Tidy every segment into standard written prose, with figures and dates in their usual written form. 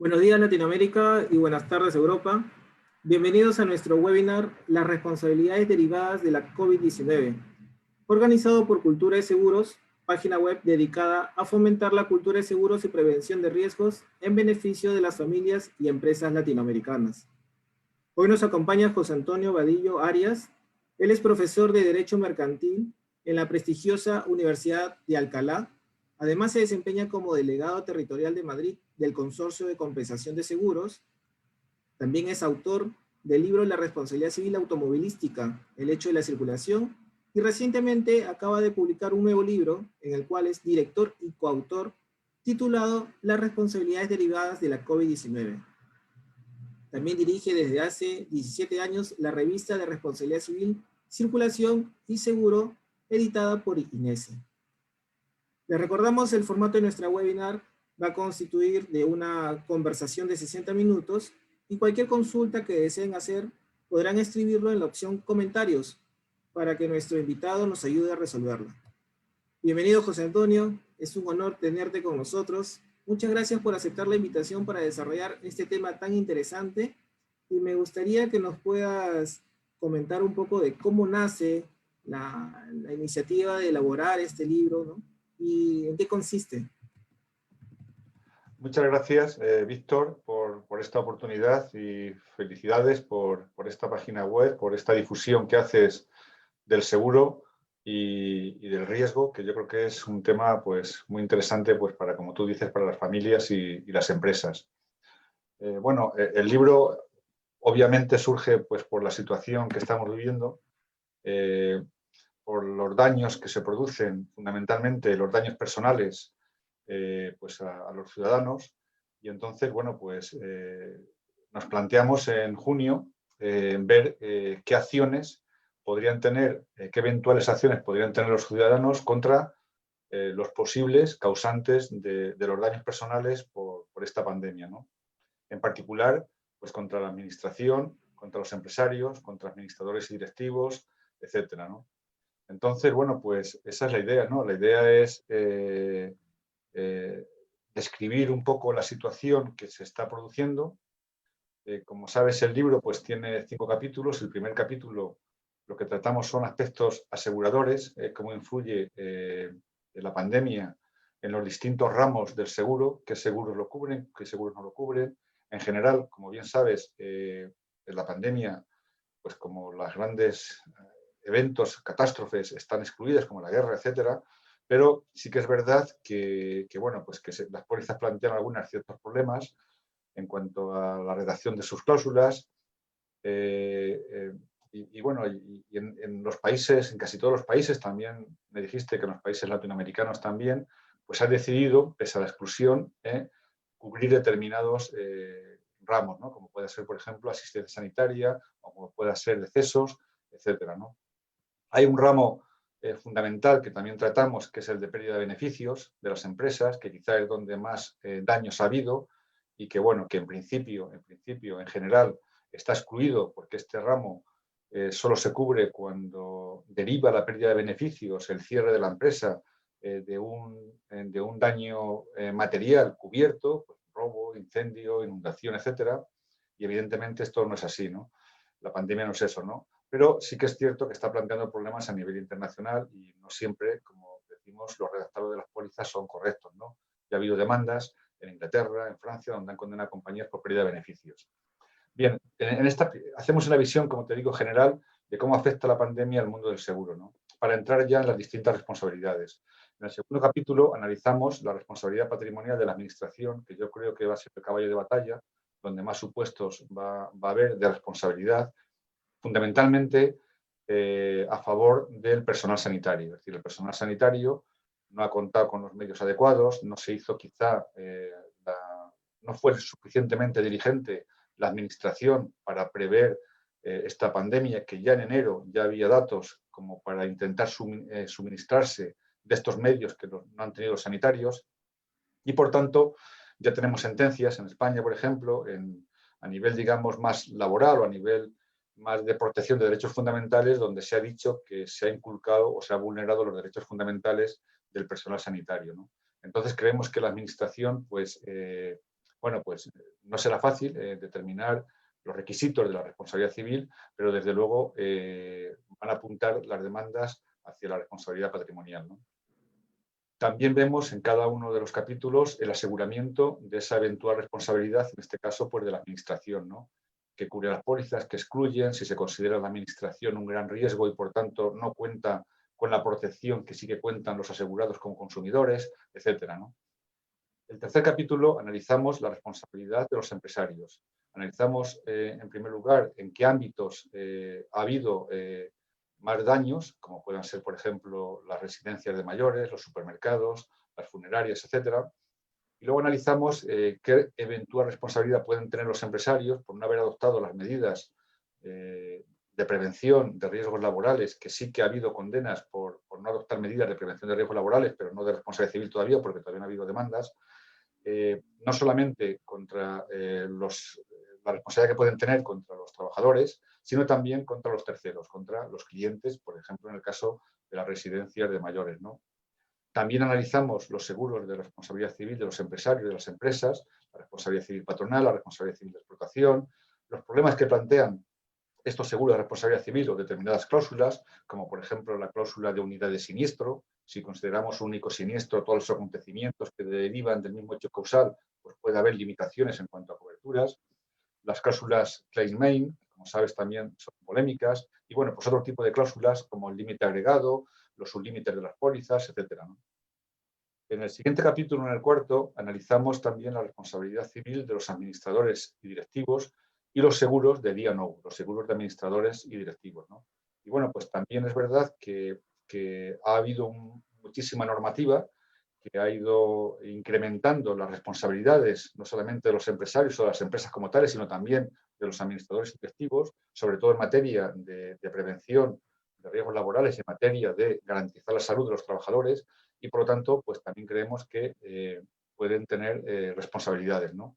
Buenos días Latinoamérica y buenas tardes Europa. Bienvenidos a nuestro webinar Las responsabilidades derivadas de la COVID-19, organizado por Cultura de Seguros, página web dedicada a fomentar la cultura de seguros y prevención de riesgos en beneficio de las familias y empresas latinoamericanas. Hoy nos acompaña José Antonio Vadillo Arias. Él es profesor de Derecho Mercantil en la prestigiosa Universidad de Alcalá. Además se desempeña como delegado territorial de Madrid del Consorcio de Compensación de Seguros. También es autor del libro La responsabilidad civil automovilística, el hecho de la circulación, y recientemente acaba de publicar un nuevo libro en el cual es director y coautor titulado Las responsabilidades derivadas de la COVID-19. También dirige desde hace 17 años la revista de responsabilidad civil, circulación y seguro, editada por INESE. Les recordamos el formato de nuestra webinar va a constituir de una conversación de 60 minutos y cualquier consulta que deseen hacer podrán escribirlo en la opción comentarios para que nuestro invitado nos ayude a resolverla. Bienvenido José Antonio, es un honor tenerte con nosotros. Muchas gracias por aceptar la invitación para desarrollar este tema tan interesante y me gustaría que nos puedas comentar un poco de cómo nace la iniciativa de elaborar este libro, ¿no? ¿Y en qué consiste? Muchas gracias, Víctor, por esta oportunidad y felicidades por esta página web, por esta difusión que haces del seguro y del riesgo, que yo creo que es un tema pues, muy interesante pues, para, como tú dices, para las familias y las empresas. El libro obviamente surge pues, por la situación que estamos viviendo, eh, por los daños que se producen, fundamentalmente los daños personales pues a los ciudadanos. Y entonces, nos planteamos en junio ver qué acciones podrían tener, qué eventuales acciones podrían tener los ciudadanos contra los posibles causantes de los daños personales por esta pandemia, ¿no? En particular, pues contra la administración, contra los empresarios, contra administradores y directivos, etcétera, ¿no? Entonces, pues esa es la idea, ¿no? La idea es describir un poco la situación que se está produciendo. Como sabes, el libro pues, tiene 5 capítulos. El primer capítulo lo que tratamos son aspectos aseguradores, cómo influye la pandemia en los distintos ramos del seguro, qué seguros lo cubren, qué seguros no lo cubren. En general, como bien sabes, en la pandemia, pues como los grandes eventos, catástrofes están excluidas, como la guerra, etcétera, pero sí que es verdad las pólizas plantean algunos ciertos problemas en cuanto a la redacción de sus cláusulas. En los países, en casi todos los países, también me dijiste que en los países latinoamericanos también, pues ha decidido, pese a la exclusión, cubrir determinados ramos, ¿no? Como puede ser, por ejemplo, asistencia sanitaria, o como pueda ser decesos, etcétera, ¿no? Hay un ramo fundamental que también tratamos, que es el de pérdida de beneficios de las empresas, que quizá es donde más daños ha habido y que, que en principio, en general, está excluido porque este ramo solo se cubre cuando deriva la pérdida de beneficios, el cierre de la empresa, de un daño material cubierto, pues, robo, incendio, inundación, etcétera. Y evidentemente esto no es así, ¿no? La pandemia no es eso, ¿no? Pero sí que es cierto que está planteando problemas a nivel internacional y no siempre, como decimos, los redactados de las pólizas son correctos, ¿no? Ya ha habido demandas en Inglaterra, en Francia, donde han condenado a compañías por pérdida de beneficios. Bien, en esta hacemos una visión, como te digo, general de cómo afecta la pandemia al mundo del seguro, ¿no? Para entrar ya en las distintas responsabilidades. En el segundo capítulo analizamos la responsabilidad patrimonial de la administración, que yo creo que va a ser el caballo de batalla, donde más supuestos va a haber de responsabilidad, fundamentalmente a favor del personal sanitario. Es decir, el personal sanitario no ha contado con los medios adecuados, no se hizo quizá, no fue suficientemente diligente la administración para prever esta pandemia, que ya en enero ya había datos como para intentar suministrarse de estos medios que no han tenido los sanitarios, y por tanto ya tenemos sentencias en España, por ejemplo, a nivel, digamos, más laboral o a nivel más de protección de derechos fundamentales, donde se ha dicho que se ha inculcado o se ha vulnerado los derechos fundamentales del personal sanitario, ¿no? Entonces creemos que la administración pues, Bueno, pues no será fácil determinar los requisitos de la responsabilidad civil, pero desde luego van a apuntar las demandas hacia la responsabilidad patrimonial, ¿no? También vemos en cada uno de los capítulos el aseguramiento de esa eventual responsabilidad, en este caso, pues de la administración, ¿no? Que cubre las pólizas, que excluyen, si se considera la administración un gran riesgo y, por tanto, no cuenta con la protección que sí que cuentan los asegurados como consumidores, etcétera, ¿no? El tercer capítulo analizamos la responsabilidad de los empresarios. Analizamos, en primer lugar, en qué ámbitos ha habido más daños, como puedan ser, por ejemplo, las residencias de mayores, los supermercados, las funerarias, etcétera. Y luego analizamos qué eventual responsabilidad pueden tener los empresarios por no haber adoptado las medidas de prevención de riesgos laborales, que sí que ha habido condenas por no adoptar medidas de prevención de riesgos laborales, pero no de responsabilidad civil todavía, porque todavía no ha habido demandas. No solamente contra la responsabilidad que pueden tener contra los trabajadores, sino también contra los terceros, contra los clientes, por ejemplo, en el caso de las residencias de mayores, ¿no? También analizamos los seguros de responsabilidad civil de los empresarios y de las empresas, la responsabilidad civil patronal, la responsabilidad civil de explotación, los problemas que plantean estos seguros de responsabilidad civil o determinadas cláusulas, como por ejemplo la cláusula de unidad de siniestro. Si consideramos un único siniestro todos los acontecimientos que derivan del mismo hecho causal, pues puede haber limitaciones en cuanto a coberturas. Las cláusulas claim-main, como sabes, también son polémicas. Y bueno, pues otro tipo de cláusulas como el límite agregado, los sublímites de las pólizas, etcétera, ¿no? En el siguiente capítulo, en el cuarto, analizamos también la responsabilidad civil de los administradores y directivos y los seguros de D&O, los seguros de administradores y directivos, ¿no? Y bueno, pues también es verdad que ha habido muchísima normativa que ha ido incrementando las responsabilidades, no solamente de los empresarios o de las empresas como tales, sino también de los administradores y directivos, sobre todo en materia de prevención de riesgos laborales y en materia de garantizar la salud de los trabajadores, y por lo tanto, pues también creemos que pueden tener responsabilidades, ¿no?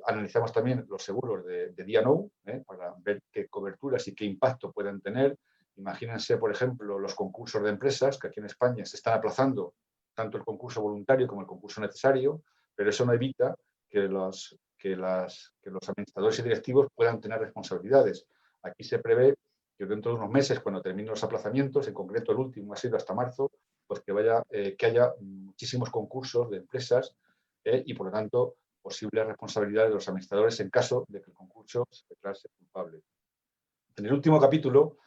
Analizamos también los seguros de D&O para ver qué coberturas y qué impacto pueden tener. Imagínense, por ejemplo, los concursos de empresas, que aquí en España se están aplazando tanto el concurso voluntario como el concurso necesario, pero eso no evita que los administradores y directivos puedan tener responsabilidades. Aquí se prevé que dentro de unos meses, cuando terminen los aplazamientos, en concreto el último ha sido hasta marzo, pues que haya muchísimos concursos de empresas y, por lo tanto, posibles responsabilidades de los administradores en caso de que el concurso se declare culpable. En el último capítulo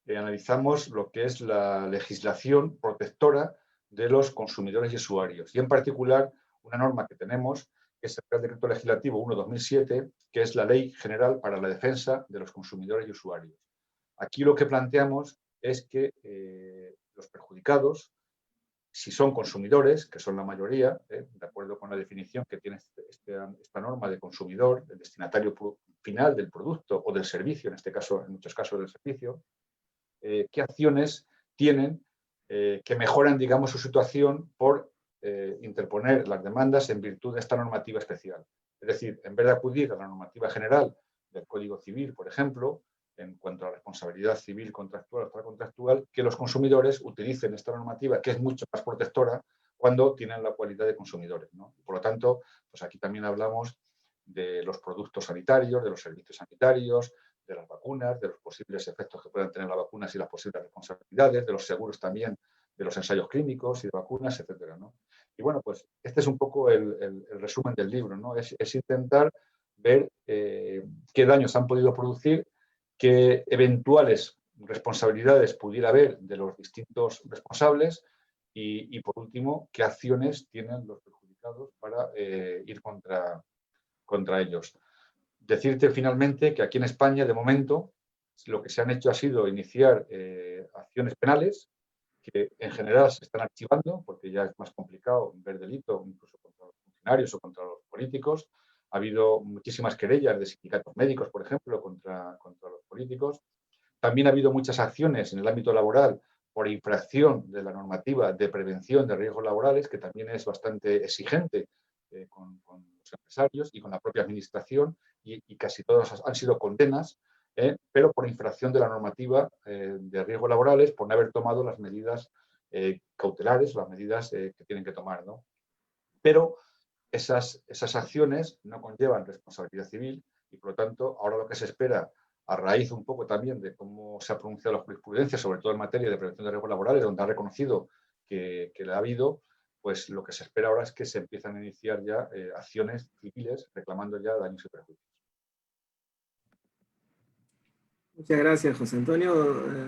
analizamos lo que es la legislación protectora de los consumidores y usuarios, y en particular una norma que tenemos, que es el Real Decreto Legislativo 1/2007, que es la Ley General para la Defensa de los Consumidores y Usuarios. Aquí lo que planteamos es que los perjudicados, si son consumidores, que son la mayoría, de acuerdo con la definición que tiene esta norma de consumidor, el destinatario final del producto o del servicio, en este caso, en muchos casos del servicio, qué acciones tienen que mejoran, digamos, su situación por interponer las demandas en virtud de esta normativa especial. Es decir, en vez de acudir a la normativa general del Código Civil, por ejemplo, en cuanto a la responsabilidad civil contractual o extracontractual, que los consumidores utilicen esta normativa, que es mucho más protectora, cuando tienen la cualidad de consumidores, ¿no? Por lo tanto, pues aquí también hablamos de los productos sanitarios, de los servicios sanitarios, de las vacunas, de los posibles efectos que puedan tener las vacunas y las posibles responsabilidades, de los seguros también, de los ensayos clínicos y de vacunas, etcétera, ¿no? Y bueno, pues este es un poco el resumen del libro, ¿no? Es intentar ver qué daños han podido producir, qué eventuales responsabilidades pudiera haber de los distintos responsables y por último, qué acciones tienen los perjudicados para ir contra ellos. Decirte finalmente que aquí en España, de momento, lo que se han hecho ha sido iniciar acciones penales que en general se están archivando porque ya es más complicado ver delito incluso contra los funcionarios o contra los políticos. Ha habido muchísimas querellas de sindicatos médicos, por ejemplo, contra los políticos. También ha habido muchas acciones en el ámbito laboral por infracción de la normativa de prevención de riesgos laborales, que también es bastante exigente con los empresarios y con la propia administración, y casi todas han sido condenas, pero por infracción de la normativa de riesgos laborales, por no haber tomado las medidas cautelares, las medidas que tienen que tomar, ¿no? Pero esas acciones no conllevan responsabilidad civil y, por lo tanto, ahora lo que se espera, a raíz un poco también de cómo se ha pronunciado la jurisprudencia, sobre todo en materia de prevención de riesgos laborales, donde ha reconocido que le ha habido, pues lo que se espera ahora es que se empiezan a iniciar ya acciones civiles reclamando ya daños y perjuicios. Muchas gracias, José Antonio.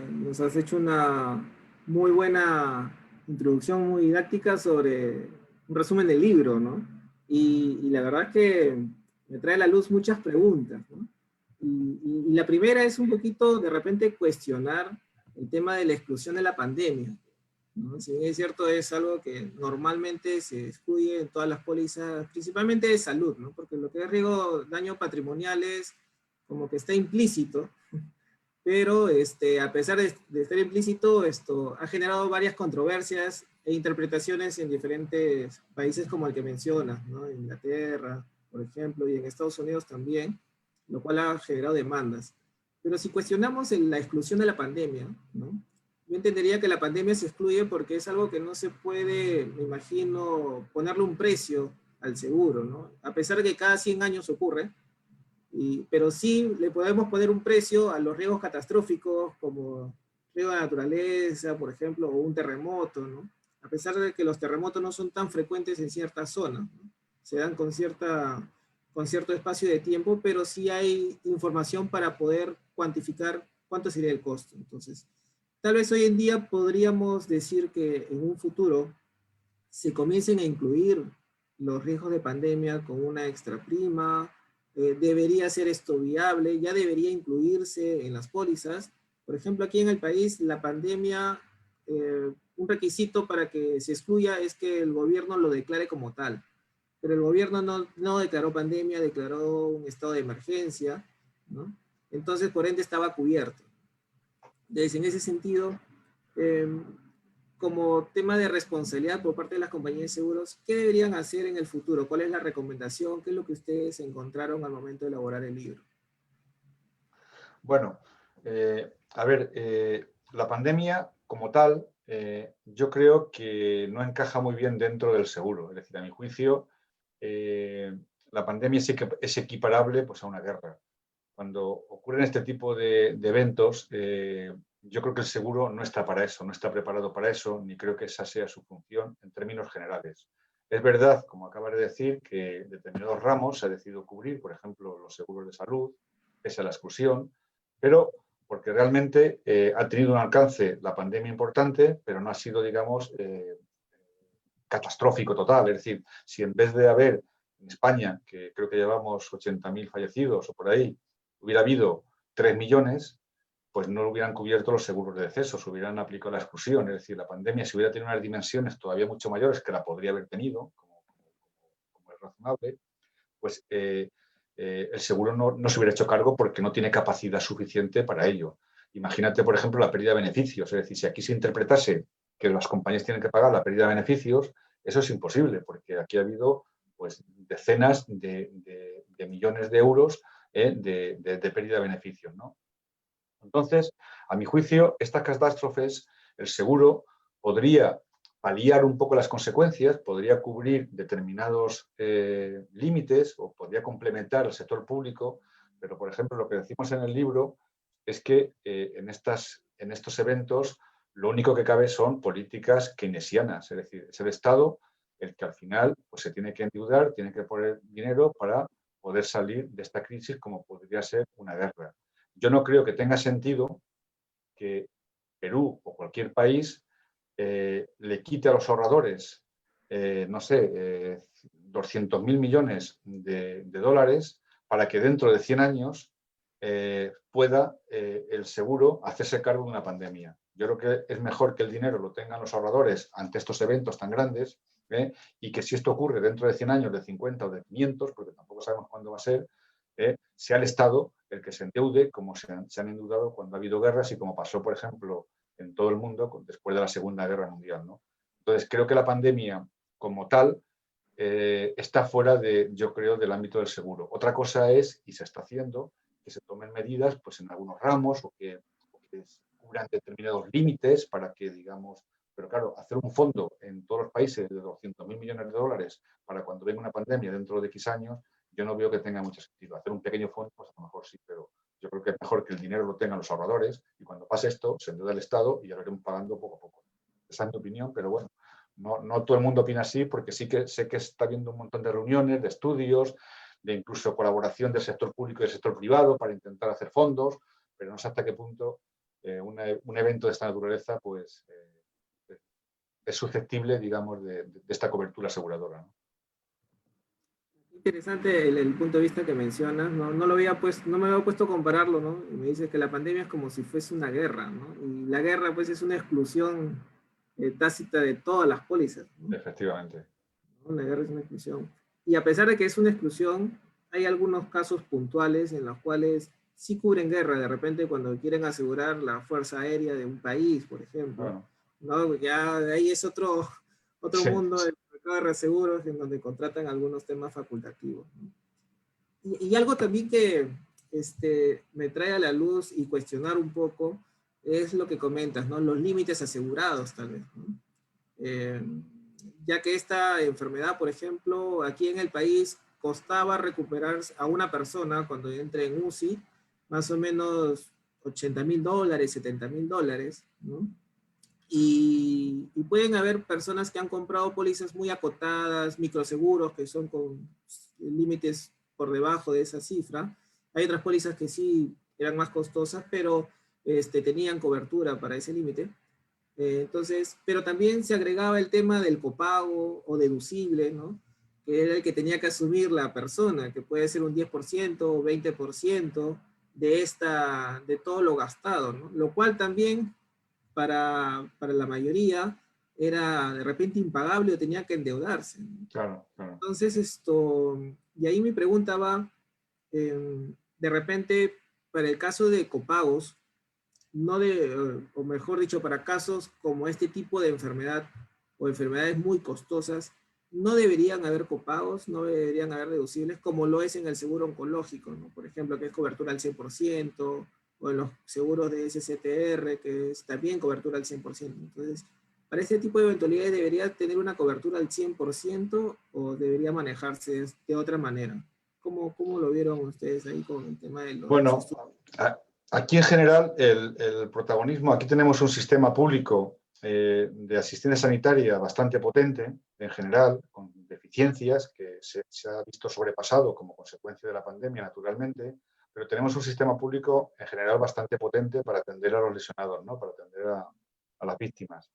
Nos has hecho una muy buena introducción, muy didáctica sobre un resumen del libro, ¿no? Y la verdad es que me trae a la luz muchas preguntas, ¿no? Y la primera es un poquito, de repente, cuestionar el tema de la exclusión de la pandemia, ¿no? Si bien es cierto, es algo que normalmente se excluye en todas las pólizas, principalmente de salud, ¿no? Porque lo que es riesgo, daño patrimonial es como que está implícito, pero a pesar de estar implícito, esto ha generado varias controversias e interpretaciones en diferentes países como el que mencionas, ¿no? En Inglaterra, por ejemplo, y en Estados Unidos también, lo cual ha generado demandas. Pero si cuestionamos la exclusión de la pandemia, ¿no? Yo entendería que la pandemia se excluye porque es algo que no se puede, me imagino, ponerle un precio al seguro, ¿no? A pesar de que cada 100 años ocurre, pero sí le podemos poner un precio a los riesgos catastróficos como riesgo de naturaleza, por ejemplo, o un terremoto, ¿no? A pesar de que los terremotos no son tan frecuentes en ciertas zonas, ¿no? Se dan con cierto espacio de tiempo, pero sí hay información para poder cuantificar cuánto sería el costo. Entonces, tal vez hoy en día podríamos decir que en un futuro se comiencen a incluir los riesgos de pandemia con una extra prima. Debería ser esto viable, ya debería incluirse en las pólizas. Por ejemplo, aquí en el país, la pandemia, un requisito para que se excluya es que el gobierno lo declare como tal. Pero el gobierno no declaró pandemia, declaró un estado de emergencia, ¿no? Entonces, por ende, estaba cubierto. Entonces, en ese sentido, eh, como tema de responsabilidad por parte de las compañías de seguros, ¿qué deberían hacer en el futuro? ¿Cuál es la recomendación? ¿Qué es lo que ustedes encontraron al momento de elaborar el libro? Bueno, a ver, la pandemia como tal, yo creo que no encaja muy bien dentro del seguro. Es decir, a mi juicio, la pandemia sí que es equiparable, pues, a una guerra. Cuando ocurren este tipo de eventos, yo creo que el seguro no está para eso, no está preparado para eso, ni creo que esa sea su función en términos generales. Es verdad, como acabas de decir, que determinados ramos se ha decidido cubrir, por ejemplo, los seguros de salud, pese a la exclusión, pero porque realmente ha tenido un alcance la pandemia importante, pero no ha sido, digamos, catastrófico total. Es decir, si en vez de haber en España, que creo que llevamos 80.000 fallecidos o por ahí, hubiera habido 3 millones, pues no lo hubieran cubierto los seguros de decesos, hubieran aplicado la exclusión. Es decir, la pandemia, si hubiera tenido unas dimensiones todavía mucho mayores, que la podría haber tenido, como es razonable, pues el seguro no se hubiera hecho cargo porque no tiene capacidad suficiente para ello. Imagínate, por ejemplo, la pérdida de beneficios. Es decir, si aquí se interpretase que las compañías tienen que pagar la pérdida de beneficios, eso es imposible, porque aquí ha habido, pues, decenas de millones de euros de pérdida de beneficios, ¿no? Entonces, a mi juicio, estas catástrofes, el seguro podría paliar un poco las consecuencias, podría cubrir determinados límites o podría complementar al sector público, pero, por ejemplo, lo que decimos en el libro es que en estos eventos lo único que cabe son políticas keynesianas, es decir, es el Estado el que al final, pues, se tiene que endeudar, tiene que poner dinero para poder salir de esta crisis, como podría ser una guerra. Yo no creo que tenga sentido que Perú o cualquier país le quite a los ahorradores, no sé, 200.000 millones de dólares para que dentro de 100 años pueda el seguro hacerse cargo de una pandemia. Yo creo que es mejor que el dinero lo tengan los ahorradores ante estos eventos tan grandes, y que si esto ocurre dentro de 100 años, de 50 o de 500, porque tampoco sabemos cuándo va a ser, sea el Estado el que se endeude, como se han endeudado cuando ha habido guerras y como pasó, por ejemplo, en todo el mundo después de la Segunda Guerra Mundial, ¿no? Entonces, creo que la pandemia como tal está fuera yo creo, del ámbito del seguro. Otra cosa es, y se está haciendo, que se tomen medidas, pues, en algunos ramos o que cubran determinados límites para que, digamos, Pero claro, hacer un fondo en todos los países de 200.000 millones de dólares para cuando venga una pandemia dentro de X años, yo no veo que tenga mucho sentido. Hacer un pequeño fondo, pues a lo mejor sí, pero yo creo que es mejor que el dinero lo tengan los ahorradores y cuando pase esto se endeuda el Estado y ya lo iremos pagando poco a poco. Esa es mi opinión, pero bueno, no todo el mundo opina así porque sí que sé que está habiendo un montón de reuniones, de estudios, de incluso colaboración del sector público y del sector privado para intentar hacer fondos, pero no sé hasta qué punto un evento de esta naturaleza pues, es susceptible, digamos, de esta cobertura aseguradora, ¿no? Interesante el punto de vista que mencionas, ¿no? No lo había pues, no me había puesto a compararlo, ¿no? Y me dices que la pandemia es como si fuese una guerra, ¿no? Y la guerra pues es una exclusión tácita de todas las pólizas, ¿no? Efectivamente. La guerra es una exclusión. Y a pesar de que es una exclusión, hay algunos casos puntuales en los cuales sí cubren guerra, de repente cuando quieren asegurar la fuerza aérea de un país, por ejemplo, Bueno, ¿no? Ya de ahí es otro sí, mundo del mercado de reaseguros en donde contratan algunos temas facultativos, ¿no? Y algo también que me trae a la luz y cuestionar un poco es lo que comentas, ¿no? Los límites asegurados, tal vez, ¿no? Eh, ya que esta enfermedad, por ejemplo, aquí en el país costaba recuperar a una persona cuando entre en UCI más o menos $80,000, $70,000, ¿no? Y pueden haber personas que han comprado pólizas muy acotadas, microseguros que son con límites por debajo de esa cifra. Hay otras pólizas que sí eran más costosas, pero tenían cobertura para ese límite. Entonces, pero también se agregaba el tema del copago o deducible, ¿no? Que era el que tenía que asumir la persona, que puede ser un 10% o 20% de todo lo gastado, ¿no? Lo cual también para la mayoría era de repente impagable o tenía que endeudarse, ¿no? claro, claro. Entonces, y ahí mi pregunta va, de repente, para el caso de copagos, no o mejor dicho, para casos como este tipo de enfermedad o enfermedades muy costosas, no deberían haber copagos, no deberían haber deducibles, como lo es en el seguro oncológico, ¿no? Por ejemplo, que es cobertura al 100%, o en los seguros de SSTR, que es también cobertura al 100%. Entonces, para este tipo de eventualidades, ¿debería tener una cobertura al 100% o debería manejarse de otra manera? ¿Cómo lo vieron ustedes ahí con el tema de los Bueno, estudios? aquí en general el protagonismo, aquí tenemos un sistema público de asistencia sanitaria bastante potente, en general, con deficiencias que se ha visto sobrepasado como consecuencia de la pandemia, naturalmente, pero tenemos un sistema público en general bastante potente para atender a los lesionados, ¿no? Para atender a las víctimas.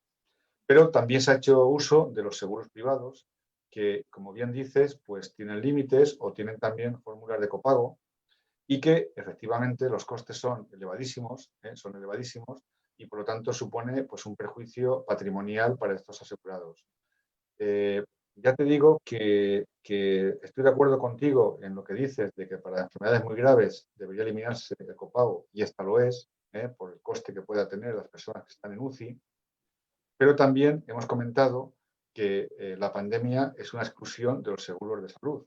Pero también se ha hecho uso de los seguros privados, que, como bien dices, pues tienen límites o tienen también fórmulas de copago y que efectivamente los costes son elevadísimos y por lo tanto supone pues, un perjuicio patrimonial para estos asegurados. Ya te digo que estoy de acuerdo contigo en lo que dices de que para enfermedades muy graves debería eliminarse el copago y esta lo es, por el coste que pueda tener las personas que están en UCI, pero también hemos comentado que la pandemia es una exclusión de los seguros de salud.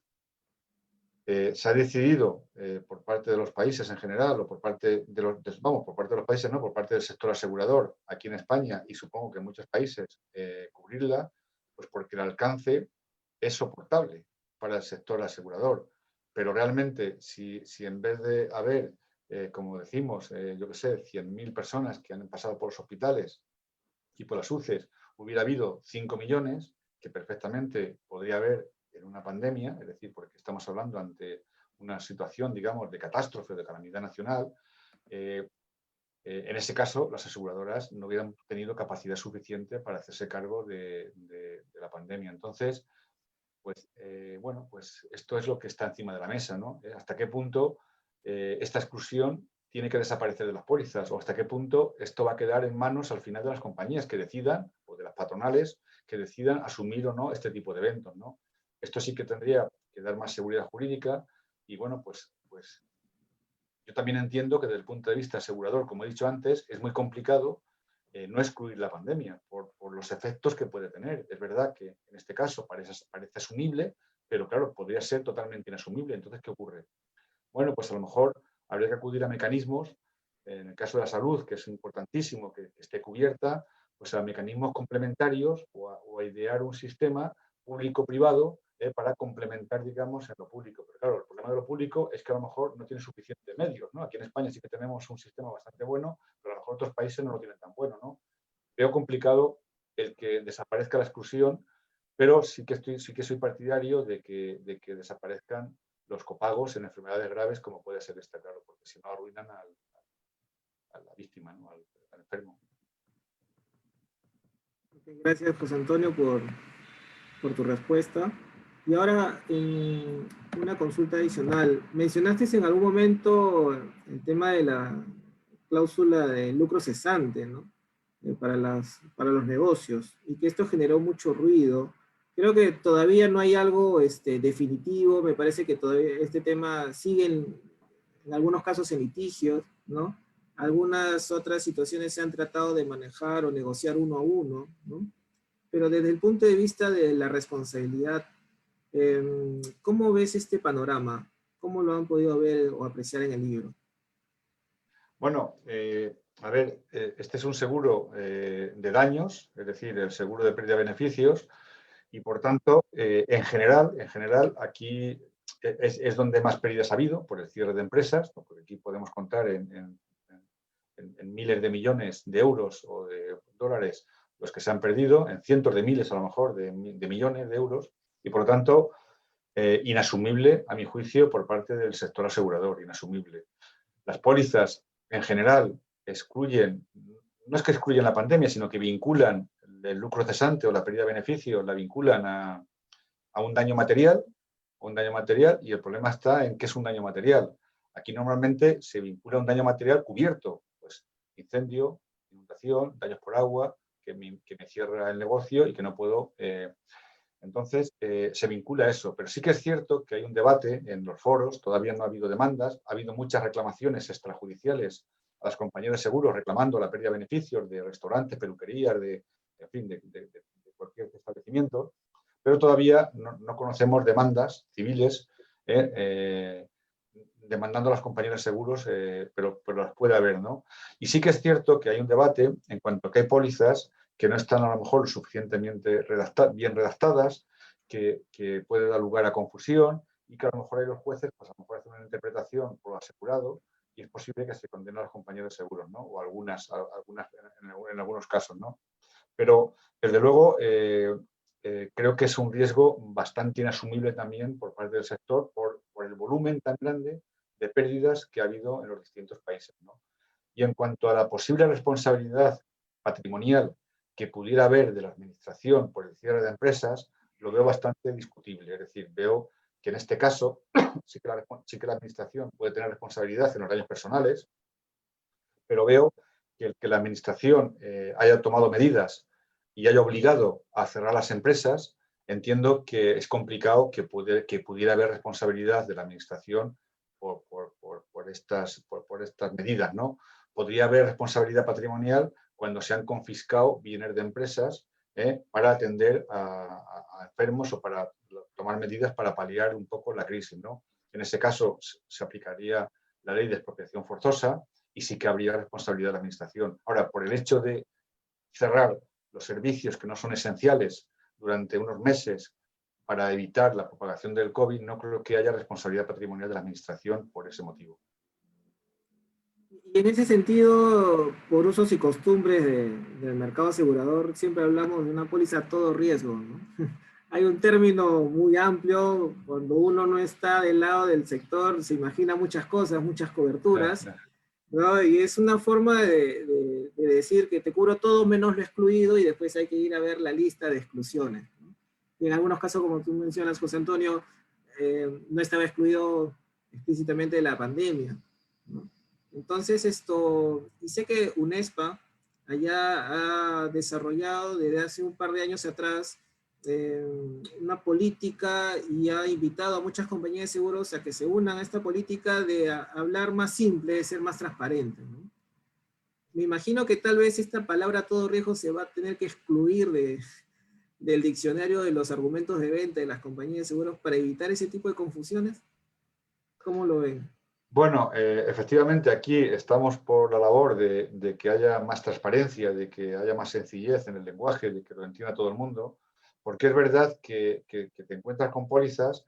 Se ha decidido por parte de los países en general o por parte de por parte de los países, no, por parte del sector asegurador aquí en España y supongo que en muchos países cubrirla, pues porque el alcance es soportable para el sector asegurador. Pero realmente, si en vez de haber, como decimos, yo qué sé, 100.000 personas que han pasado por los hospitales y por las UCIs, hubiera habido 5 millones, que perfectamente podría haber en una pandemia, es decir, porque estamos hablando ante una situación, digamos, de catástrofe, de calamidad nacional, en ese caso las aseguradoras no hubieran tenido capacidad suficiente para hacerse cargo de la pandemia. Entonces, pues, bueno, pues esto es lo que está encima de la mesa, ¿no? ¿Hasta qué punto esta exclusión tiene que desaparecer de las pólizas o hasta qué punto esto va a quedar en manos al final de las compañías que decidan, o de las patronales, que decidan asumir o no este tipo de eventos, ¿no? Esto sí que tendría que dar más seguridad jurídica y, bueno, pues yo también entiendo que desde el punto de vista asegurador, como he dicho antes, es muy complicado no excluir la pandemia por los efectos que puede tener. Es verdad que en este caso parece asumible, pero claro, podría ser totalmente inasumible. Entonces, ¿qué ocurre? Bueno, pues a lo mejor habría que acudir a mecanismos, en el caso de la salud, que es importantísimo que esté cubierta, pues a mecanismos complementarios o a idear un sistema público-privado para complementar, digamos, en lo público. Pero claro, el problema de lo público es que a lo mejor no tiene suficientes medios, ¿no? Aquí en España sí que tenemos un sistema bastante bueno, pero a lo mejor otros países no lo tienen tan bueno, ¿no? Veo complicado el que desaparezca la exclusión, pero sí que soy partidario de que desaparezcan los copagos en enfermedades graves, como puede ser esta, claro, porque si no arruinan a la víctima, ¿no? Al enfermo. Gracias, José Antonio, por tu respuesta. Y ahora, una consulta adicional. Mencionaste en algún momento el tema de la cláusula de lucro cesante, ¿no? Para los negocios, y que esto generó mucho ruido. Creo que todavía no hay algo definitivo, me parece que todavía este tema sigue en algunos casos en litigios, ¿no? Algunas otras situaciones se han tratado de manejar o negociar uno a uno, ¿no? Pero desde el punto de vista de la responsabilidad, ¿cómo ves este panorama? ¿Cómo lo han podido ver o apreciar en el libro? Bueno, a ver, este es un seguro de daños, es decir, el seguro de pérdida de beneficios, y por tanto, en general, aquí es donde más pérdidas ha habido por el cierre de empresas, porque aquí podemos contar en miles de millones de euros o de dólares los que se han perdido, en cientos de miles a lo mejor de millones de euros, y por lo tanto, inasumible, a mi juicio, por parte del sector asegurador, inasumible. Las pólizas, en general, excluyen, no es que excluyen la pandemia, sino que vinculan el lucro cesante o la pérdida de beneficios, la vinculan a un daño material, y el problema está en qué es un daño material. Aquí normalmente se vincula un daño material cubierto, pues incendio, inundación, daños por agua, que me cierra el negocio y que no puedo... Entonces, se vincula a eso. Pero sí que es cierto que hay un debate en los foros, todavía no ha habido demandas, ha habido muchas reclamaciones extrajudiciales a las compañías de seguros reclamando la pérdida de beneficios de restaurantes, peluquerías, en fin, de cualquier establecimiento, pero todavía no conocemos demandas civiles demandando a las compañías de seguros, pero las puede haber, ¿no? Y sí que es cierto que hay un debate en cuanto a que hay pólizas que no están a lo mejor suficientemente bien redactadas, que puede dar lugar a confusión y que a lo mejor hay los jueces, pues a lo mejor hacen una interpretación por lo asegurado y es posible que se condene a las compañías de seguros, ¿no? O algunas en algunos casos, ¿no? Pero, desde luego, creo que es un riesgo bastante inasumible también por parte del sector por el volumen tan grande de pérdidas que ha habido en los distintos países, ¿no? Y en cuanto a la posible responsabilidad patrimonial que pudiera haber de la administración por el cierre de empresas, lo veo bastante discutible. Es decir, veo que en este caso sí que la administración puede tener responsabilidad en los daños personales, pero veo que la administración haya tomado medidas y haya obligado a cerrar las empresas, entiendo que es complicado que pudiera haber responsabilidad de la administración por estas medidas, ¿no? Podría haber responsabilidad patrimonial cuando se han confiscado bienes de empresas para atender a enfermos o para tomar medidas para paliar un poco la crisis, ¿no? En ese caso se aplicaría la ley de expropiación forzosa y sí que habría responsabilidad de la administración. Ahora, por el hecho de cerrar los servicios que no son esenciales durante unos meses para evitar la propagación del COVID, no creo que haya responsabilidad patrimonial de la administración por ese motivo. Y en ese sentido, por usos y costumbres del mercado asegurador, siempre hablamos de una póliza a todo riesgo, ¿no? Hay un término muy amplio, cuando uno no está del lado del sector, se imagina muchas cosas, muchas coberturas, ¿no? Y es una forma de decir que te cubro todo menos lo excluido y después hay que ir a ver la lista de exclusiones, ¿no? Y en algunos casos, como tú mencionas, José Antonio, no estaba excluido explícitamente de la pandemia, ¿no? Entonces y sé que UNESPA allá ha desarrollado desde hace un par de años atrás una política y ha invitado a muchas compañías de seguros a que se unan a esta política de hablar más simple, de ser más transparente, ¿no? Me imagino que tal vez esta palabra todo riesgo se va a tener que excluir del diccionario de los argumentos de venta de las compañías de seguros para evitar ese tipo de confusiones. ¿Cómo lo ven? Bueno, efectivamente aquí estamos por la labor de que haya más transparencia, de que haya más sencillez en el lenguaje, de que lo entienda todo el mundo, porque es verdad que te encuentras con pólizas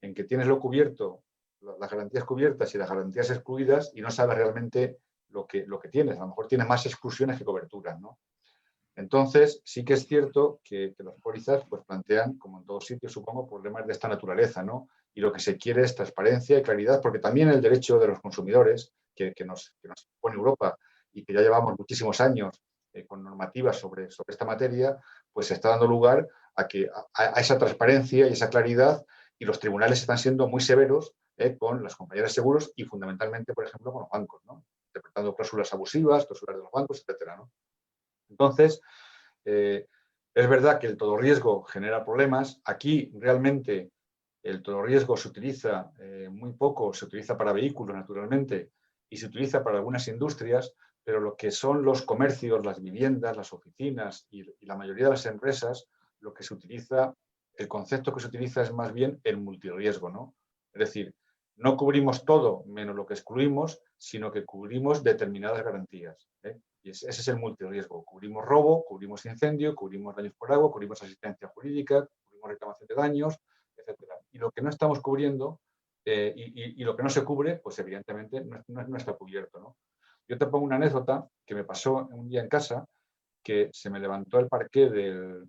en que tienes lo cubierto, las garantías cubiertas y las garantías excluidas y no sabes realmente lo que tienes. A lo mejor tienes más exclusiones que coberturas, ¿no? Entonces, sí que es cierto que las pólizas pues, plantean, como en todos sitios, supongo, problemas de esta naturaleza, ¿no? Y lo que se quiere es transparencia y claridad, porque también el derecho de los consumidores, que nos impone Europa y que ya llevamos muchísimos años con normativas sobre esta materia, pues está dando lugar a esa transparencia y esa claridad, y los tribunales están siendo muy severos con las compañías de seguros y fundamentalmente, por ejemplo, con los bancos, ¿no? Interpretando cláusulas abusivas, cláusulas de los bancos, etcétera, ¿no? Entonces, eh, es verdad que el todo riesgo genera problemas. Aquí realmente el todo riesgo se utiliza muy poco, se utiliza para vehículos naturalmente y se utiliza para algunas industrias, pero lo que son los comercios, las viviendas, las oficinas y la mayoría de las empresas, lo que se utiliza, el concepto que se utiliza es más bien el multirriesgo, ¿no? Es decir, no cubrimos todo menos lo que excluimos, sino que cubrimos determinadas garantías, ¿eh? Y ese es el multirriesgo. Cubrimos robo, cubrimos incendio, cubrimos daños por agua, cubrimos asistencia jurídica, cubrimos reclamación de daños, etcétera. Y lo que no estamos cubriendo y lo que no se cubre, pues evidentemente no está cubierto, ¿no? Yo te pongo una anécdota que me pasó un día en casa, que se me levantó el parqué de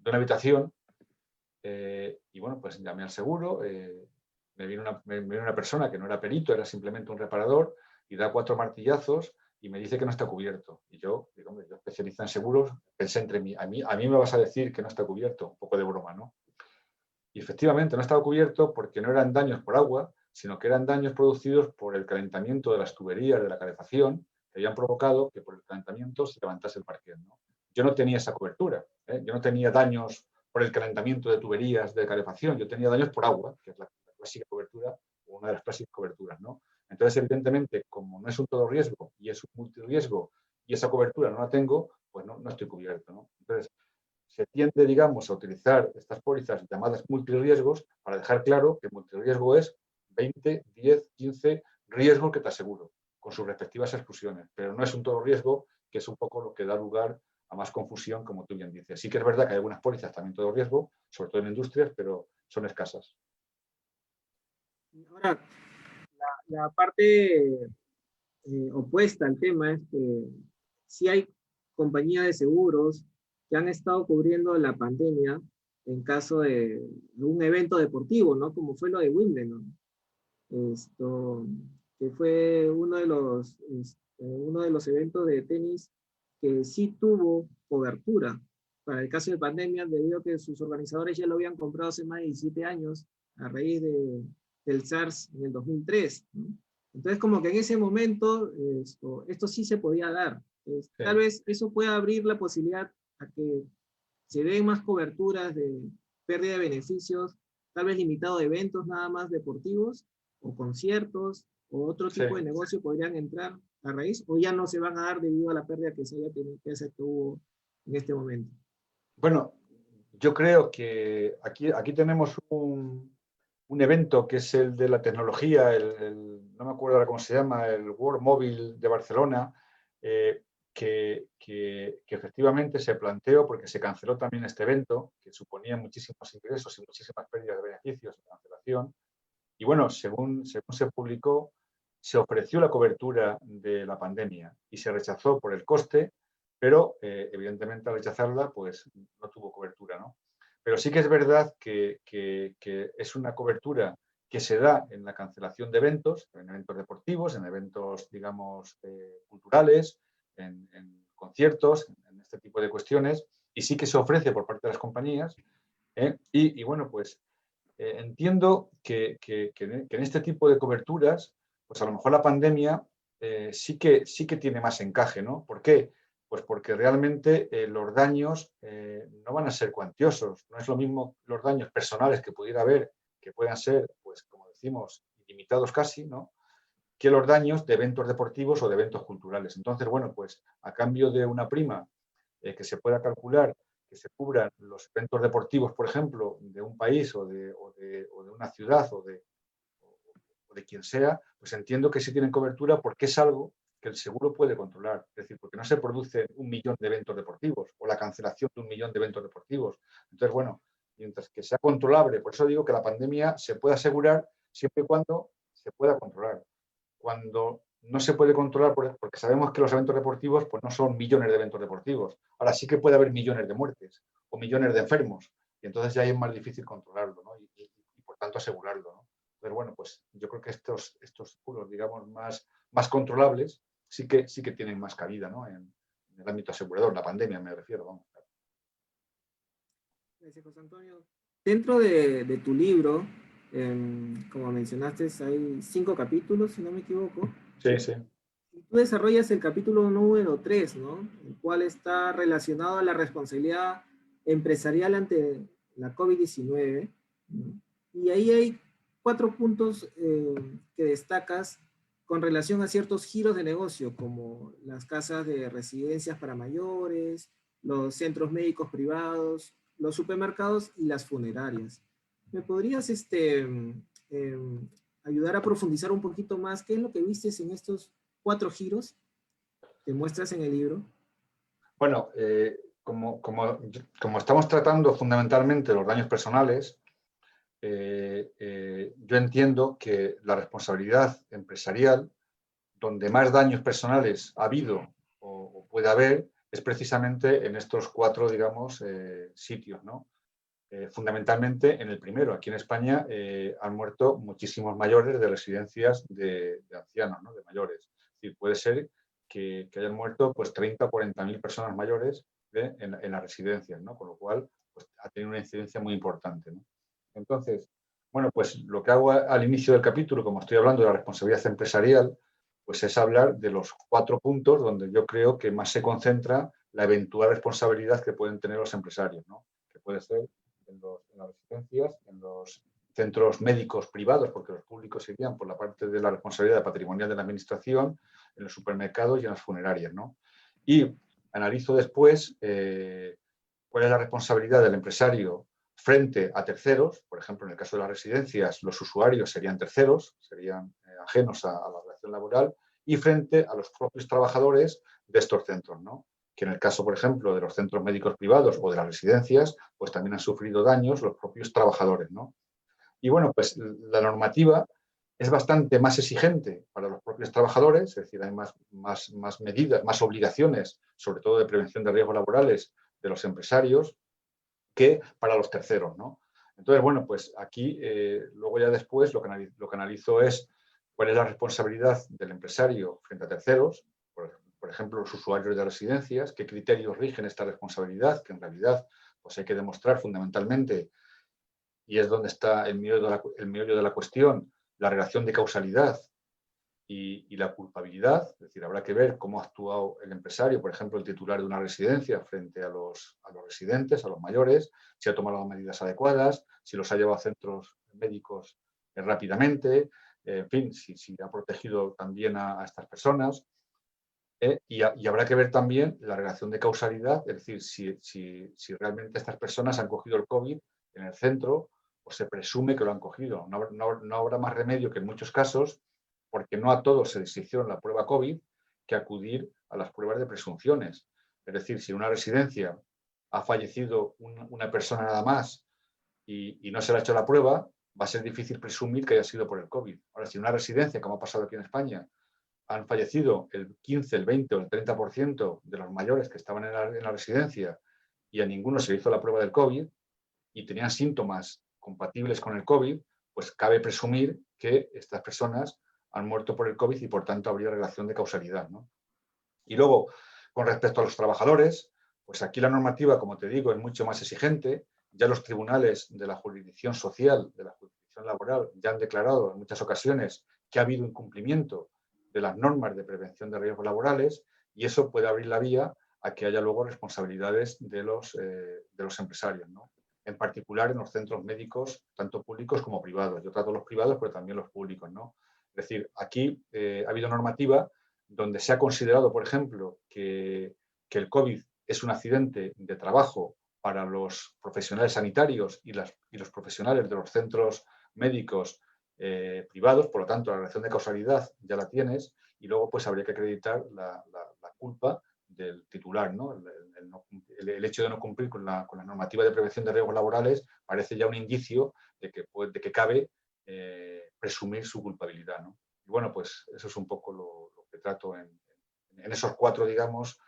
una habitación y bueno, pues llamé al seguro, me vino una persona que no era perito, era simplemente un reparador y da 4 martillazos y me dice que no está cubierto. Y yo, digo, hombre, yo especialista en seguros, pensé entre mí, a mí me vas a decir que no está cubierto, un poco de broma, ¿no? Y efectivamente no estaba cubierto porque no eran daños por agua, sino que eran daños producidos por el calentamiento de las tuberías de la calefacción que habían provocado que por el calentamiento se levantase el parquet, ¿no? Yo no tenía esa cobertura, ¿eh? Yo no tenía daños por el calentamiento de tuberías de calefacción, yo tenía daños por agua, que es la clásica cobertura, o una de las clásicas coberturas, ¿no? Entonces, evidentemente, como no es un todo riesgo y es un multirriesgo y esa cobertura no la tengo, pues no estoy cubierto, ¿no? Entonces, se tiende, digamos, a utilizar estas pólizas llamadas multirriesgos para dejar claro que multirriesgo es 20, 10, 15 riesgos que te aseguro, con sus respectivas exclusiones, pero no es un todo riesgo, que es un poco lo que da lugar a más confusión, como tú bien dices. Sí que es verdad que hay algunas pólizas también todo riesgo, sobre todo en industrias, pero son escasas. Ahora, la parte opuesta al tema es que sí hay compañías de seguros que han estado cubriendo la pandemia en caso de un evento deportivo, ¿no? Como fue lo de Wimbledon. Esto, que fue uno de los eventos de tenis que sí tuvo cobertura para el caso de pandemia, debido a que sus organizadores ya lo habían comprado hace más de 17 años a raíz del SARS en el 2003, ¿no? Entonces, como que en ese momento esto sí se podía dar. Tal Sí, vez eso pueda abrir la posibilidad a que se den más coberturas de pérdida de beneficios, tal vez limitado a eventos nada más deportivos, o conciertos, o otro sí. tipo de negocio podrían entrar a raíz, o ya no se van a dar debido a la pérdida que se tuvo en este momento. Bueno, yo creo que aquí tenemos un evento que es el de la tecnología, no me acuerdo ahora cómo se llama, el World Mobile de Barcelona, eh, que efectivamente se planteó porque se canceló también este evento, que suponía muchísimos ingresos y muchísimas pérdidas de beneficios en cancelación. Y bueno, según se publicó, se ofreció la cobertura de la pandemia y se rechazó por el coste, pero evidentemente al rechazarla, pues no tuvo cobertura, ¿no? Pero sí que es verdad que es una cobertura que se da en la cancelación de eventos, en eventos deportivos, en eventos, digamos, culturales, en conciertos, en este tipo de cuestiones, y sí que se ofrece por parte de las compañías. Y bueno, pues entiendo que en este tipo de coberturas, pues a lo mejor la pandemia sí que tiene más encaje, ¿no? ¿Por qué? Pues porque realmente los daños no van a ser cuantiosos. No es lo mismo los daños personales que pudiera haber, que puedan ser, pues como decimos, ilimitados casi, ¿no? Que los daños de eventos deportivos o de eventos culturales. Entonces, bueno, pues a cambio de una prima que se pueda calcular que se cubran los eventos deportivos, por ejemplo, de un país o de una ciudad o de de quien sea, pues entiendo que sí tienen cobertura porque es algo que el seguro puede controlar. Es decir, porque no se produce 1 millón de eventos deportivos o la cancelación de 1 millón de eventos deportivos. Entonces, bueno, mientras que sea controlable, por eso digo que la pandemia se puede asegurar siempre y cuando se pueda controlar. Cuando no se puede controlar, porque sabemos que los eventos deportivos pues no son millones de eventos deportivos. Ahora sí que puede haber millones de muertes o millones de enfermos. Y entonces ya es más difícil controlarlo, ¿no? Y por tanto asegurarlo, ¿no? Pero bueno, pues yo creo que estos seguros, digamos, más controlables sí que tienen más cabida, ¿no? En el ámbito asegurador, la pandemia me refiero, vamos. Gracias, José Antonio. Dentro de tu libro, como mencionaste, hay 5 capítulos, si no me equivoco. Sí, sí. Y tú desarrollas el capítulo número 3, ¿no? El cual está relacionado a la responsabilidad empresarial ante la COVID-19, ¿no? Y ahí hay 4 puntos que destacas con relación a ciertos giros de negocio, como las casas de residencias para mayores, los centros médicos privados, los supermercados y las funerarias. ¿Me podrías eh, ayudar a profundizar un poquito más? ¿Qué es lo que vistes en estos 4 giros que muestras en el libro? Bueno, como estamos tratando fundamentalmente los daños personales, yo entiendo que la responsabilidad empresarial, donde más daños personales ha habido o puede haber, es precisamente en estos 4, digamos, sitios, ¿no? Fundamentalmente en el primero. Aquí en España han muerto muchísimos mayores de residencias de ancianos, ¿no? De mayores. Es decir, puede ser que hayan muerto pues 30 o 40.000 personas mayores en las residencias, ¿no? Con lo cual pues, ha tenido una incidencia muy importante, ¿no? Entonces, bueno, pues lo que hago al inicio del capítulo, como estoy hablando de la responsabilidad empresarial, pues es hablar de los 4 puntos donde yo creo que más se concentra la eventual responsabilidad que pueden tener los empresarios, ¿no? Que puede ser en las residencias, en los centros médicos privados, porque los públicos serían por la parte de la responsabilidad patrimonial de la administración, en los supermercados y en las funerarias, ¿no? Y analizo después cuál es la responsabilidad del empresario frente a terceros. Por ejemplo, en el caso de las residencias, los usuarios serían terceros, serían ajenos a la relación laboral, y frente a los propios trabajadores de estos centros, ¿no? Que en el caso, por ejemplo, de los centros médicos privados o de las residencias, pues también han sufrido daños los propios trabajadores, ¿no? Y bueno, pues la normativa es bastante más exigente para los propios trabajadores, es decir, hay más medidas, más obligaciones, sobre todo de prevención de riesgos laborales de los empresarios, que para los terceros, ¿no? Entonces, bueno, pues aquí, luego ya después, lo que analizo es cuál es la responsabilidad del empresario frente a terceros, por ejemplo, los usuarios de residencias, qué criterios rigen esta responsabilidad, que en realidad pues hay que demostrar fundamentalmente, y es donde está el meollo de la cuestión, la relación de causalidad y la culpabilidad. Es decir, habrá que ver cómo ha actuado el empresario, por ejemplo, el titular de una residencia frente a los residentes, a los mayores, si ha tomado las medidas adecuadas, si los ha llevado a centros médicos rápidamente, en fin, si ha protegido también a estas personas. Y habrá que ver también la relación de causalidad, es decir, si realmente estas personas han cogido el COVID en el centro o se presume que lo han cogido. No habrá más remedio que en muchos casos, porque no a todos se les hicieron la prueba COVID, que acudir a las pruebas de presunciones. Es decir, si en una residencia ha fallecido una persona nada más y no se le ha hecho la prueba, va a ser difícil presumir que haya sido por el COVID. Ahora, si en una residencia, como ha pasado aquí en España, han fallecido el 15, el 20 o el 30% de los mayores que estaban en la residencia y a ninguno se le hizo la prueba del COVID y tenían síntomas compatibles con el COVID, pues cabe presumir que estas personas han muerto por el COVID y por tanto habría relación de causalidad, ¿no? Y luego, con respecto a los trabajadores, pues aquí la normativa, como te digo, es mucho más exigente. Ya los tribunales de la jurisdicción social, de la jurisdicción laboral, ya han declarado en muchas ocasiones que ha habido incumplimiento de las normas de prevención de riesgos laborales y eso puede abrir la vía a que haya luego responsabilidades de los empresarios, ¿no? En particular en los centros médicos, tanto públicos como privados. Yo trato los privados, pero también los públicos, ¿no? Es decir, aquí ha habido normativa donde se ha considerado, por ejemplo, que el COVID es un accidente de trabajo para los profesionales sanitarios y los profesionales de los centros médicos privados, por lo tanto la relación de causalidad ya la tienes y luego pues habría que acreditar la culpa del titular, ¿no? El hecho de no cumplir con la normativa de prevención de riesgos laborales parece ya un indicio de que cabe presumir su culpabilidad, ¿no? Y bueno, pues eso es un poco lo que trato en esos 4, digamos,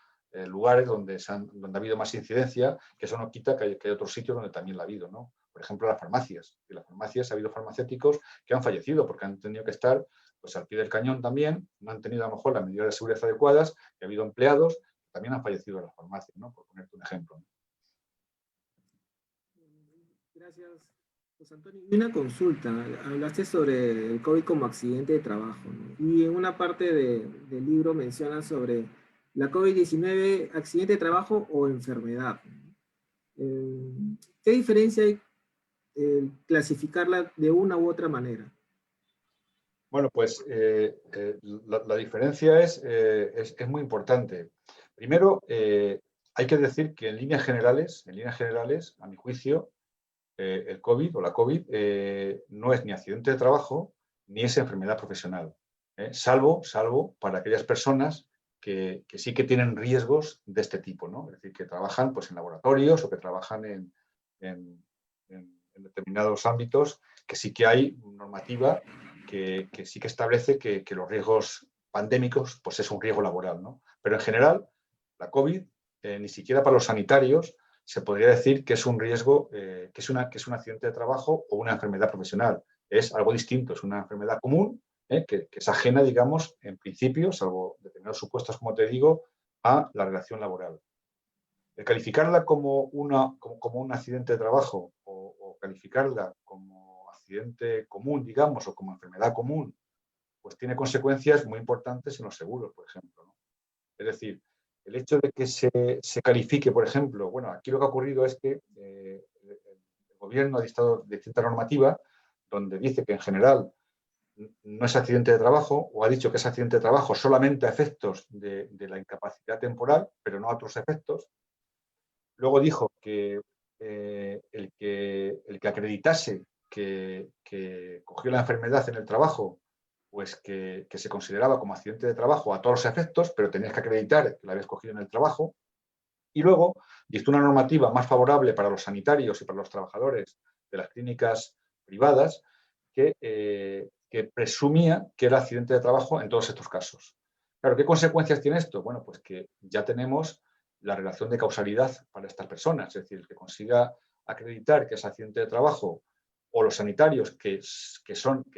lugares donde ha habido más incidencia, que eso no quita que hay otros sitios donde también la ha habido, ¿no? Por ejemplo, las farmacias. En las farmacias ha habido farmacéuticos que han fallecido porque han tenido que estar pues, al pie del cañón también, no han tenido a lo mejor las medidas de seguridad adecuadas, y ha habido empleados que también han fallecido en las farmacias, ¿no? Por ponerte un ejemplo, ¿no? Gracias, José Antonio. Y una consulta, hablaste sobre el COVID como accidente de trabajo, ¿no? Y en una parte del libro mencionas sobre la COVID-19, accidente de trabajo o enfermedad, ¿no? ¿Qué diferencia hay clasificarla de una u otra manera? Bueno, pues la diferencia es muy importante. Primero, hay que decir que en líneas generales, a mi juicio, el COVID o la COVID no es ni accidente de trabajo ni es enfermedad profesional, salvo para aquellas personas que sí que tienen riesgos de este tipo, ¿no? Es decir, que trabajan pues, en laboratorios o que trabajan en determinados ámbitos que sí que hay normativa que sí que establece que los riesgos pandémicos pues, es un riesgo laboral, ¿no? Pero en general, la COVID, ni siquiera para los sanitarios, se podría decir que es un riesgo, que es un accidente de trabajo o una enfermedad profesional. Es algo distinto, es una enfermedad común que es ajena, digamos, en principio, salvo determinados supuestos, como te digo, a la relación laboral. El calificarla como un accidente de trabajo o calificarla como accidente común, digamos, o como enfermedad común, pues tiene consecuencias muy importantes en los seguros, por ejemplo, ¿no? Es decir, el hecho de que se califique, por ejemplo, bueno, aquí lo que ha ocurrido es que el gobierno ha dictado distinta normativa donde dice que en general no es accidente de trabajo o ha dicho que es accidente de trabajo solamente a efectos de la incapacidad temporal, pero no a otros efectos. Luego dijo que el que acreditase que cogió la enfermedad en el trabajo, pues que se consideraba como accidente de trabajo a todos los efectos, pero tenías que acreditar que la habías cogido en el trabajo. Y luego dictó una normativa más favorable para los sanitarios y para los trabajadores de las clínicas privadas que presumía que era accidente de trabajo en todos estos casos. Claro, ¿qué consecuencias tiene esto? Bueno, pues que ya tenemos la relación de causalidad para estas personas, es decir, el que consiga acreditar que es accidente de trabajo o los sanitarios que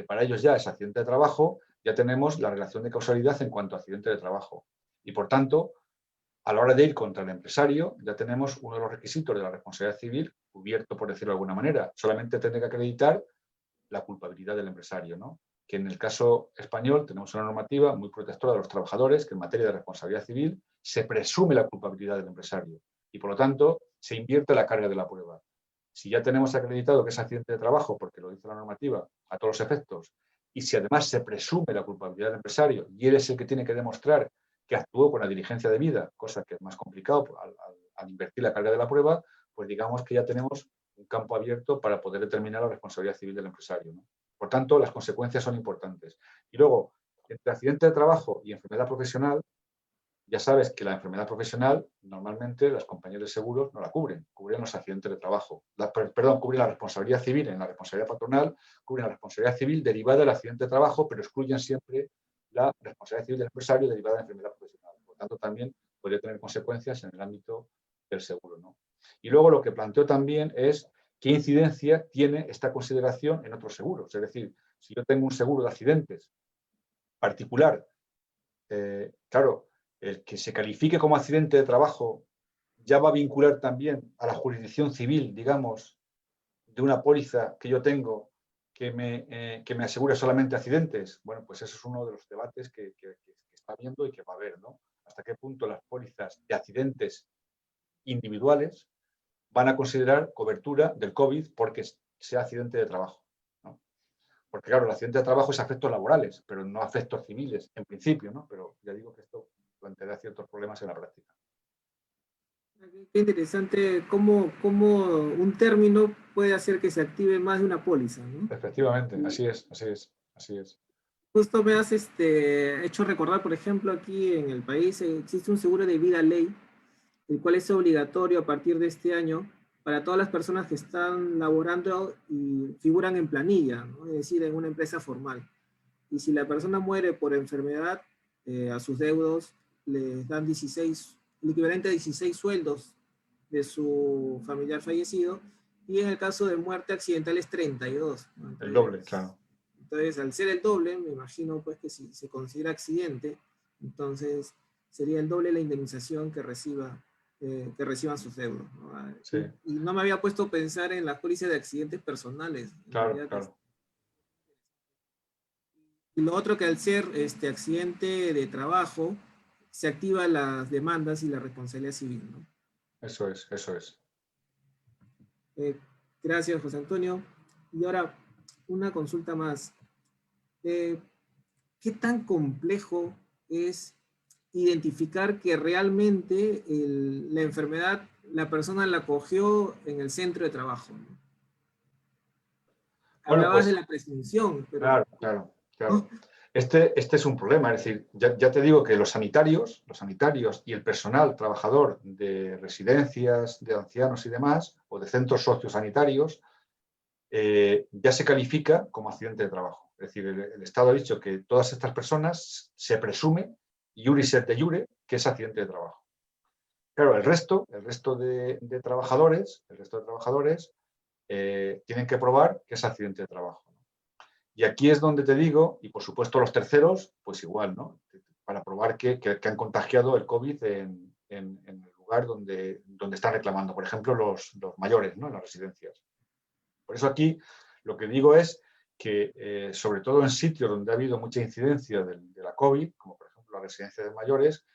para ellos ya es accidente de trabajo, ya tenemos la relación de causalidad en cuanto a accidente de trabajo. Y por tanto, a la hora de ir contra el empresario, ya tenemos uno de los requisitos de la responsabilidad civil cubierto, por decirlo de alguna manera. Solamente tiene que acreditar la culpabilidad del empresario, ¿no? Que en el caso español tenemos una normativa muy protectora de los trabajadores que en materia de responsabilidad civil se presume la culpabilidad del empresario y por lo tanto se invierte la carga de la prueba. Si ya tenemos acreditado que es accidente de trabajo, porque lo dice la normativa, a todos los efectos, y si además se presume la culpabilidad del empresario y él es el que tiene que demostrar que actuó con la diligencia debida, cosa que es más complicado al invertir la carga de la prueba, pues digamos que ya tenemos un campo abierto para poder determinar la responsabilidad civil del empresario, ¿no? Por tanto, las consecuencias son importantes. Y luego, entre accidente de trabajo y enfermedad profesional, ya sabes que la enfermedad profesional normalmente las compañías de seguros no la cubren los accidentes de trabajo. Cubren la responsabilidad civil en la responsabilidad patronal, cubren la responsabilidad civil derivada del accidente de trabajo, pero excluyen siempre la responsabilidad civil del empresario derivada de la enfermedad profesional. Por tanto, también podría tener consecuencias en el ámbito del seguro, ¿no? Y luego lo que planteo también es qué incidencia tiene esta consideración en otros seguros. Es decir, si yo tengo un seguro de accidentes particular, claro, el que se califique como accidente de trabajo ya va a vincular también a la jurisdicción civil, digamos, de una póliza que yo tengo que me asegure solamente accidentes. Bueno, pues eso es uno de los debates que está habiendo y que va a haber, ¿no? Hasta qué punto las pólizas de accidentes individuales van a considerar cobertura del COVID porque sea accidente de trabajo, ¿no? Porque claro, el accidente de trabajo es afectos laborales, pero no afectos civiles, en principio, ¿no? Pero ya digo que esto planteará ciertos problemas en la práctica. Qué interesante cómo un término puede hacer que se active más de una póliza, ¿no? Efectivamente, Y así es, así es, así es. justo me has hecho recordar, por ejemplo, aquí en el país existe un seguro de vida ley, el cual es obligatorio a partir de este año para todas las personas que están laborando y figuran en planilla, ¿no? Es decir, en una empresa formal. Y si la persona muere por enfermedad, a sus deudos les dan 16, el equivalente a 16 sueldos de su familiar fallecido, y en el caso de muerte accidental es 32, ¿no? El doble, claro. Entonces, al ser el doble, me imagino pues que si se considera accidente, entonces sería el doble la indemnización que reciban sus deudos, ¿no? Sí, Y no me había puesto a pensar en las pólizas de accidentes personales. En claro, realidad, claro. y lo otro que al ser accidente de trabajo, se activan las demandas y la responsabilidad civil, ¿no? Eso es, eso es. Eh, gracias, José Antonio. Y ahora, una consulta más. Eh, ¿Qué tan complejo es identificar que realmente la enfermedad, la persona la cogió en el centro de trabajo, ¿no? Bueno, Hablabas de pues la presunción, pero claro, claro, ¿no? claro. Este es un problema, es decir, ya te digo que los sanitarios y el personal trabajador de residencias de ancianos y demás, o de centros sociosanitarios, ya se califica como accidente de trabajo. Es decir, el Estado ha dicho que todas estas personas se presume, iure et de jure, que es accidente de trabajo. Claro, el resto de trabajadores tienen que probar que es accidente de trabajo. Y aquí es donde te digo, y por supuesto los terceros, pues igual, ¿no? Para probar que han contagiado el COVID en el lugar donde están reclamando, por ejemplo, los mayores, ¿no? En las residencias. Por eso aquí lo que digo es que, sobre todo en sitios donde ha habido mucha incidencia de la COVID, como por ejemplo la residencia de mayores,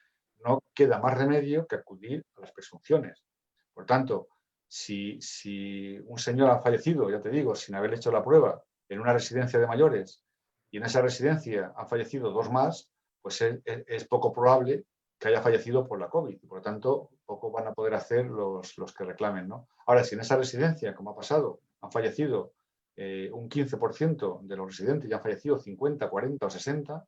no queda más remedio que acudir a las presunciones. Por tanto, si un señor ha fallecido, ya te digo, sin haber hecho la prueba en una residencia de mayores y en esa residencia han fallecido dos más, pues es poco probable que haya fallecido por la COVID y por lo tanto poco van a poder hacer los que reclamen, ¿no? Ahora, si en esa residencia, como ha pasado, han fallecido un 15% de los residentes y han fallecido 50, 40 o 60,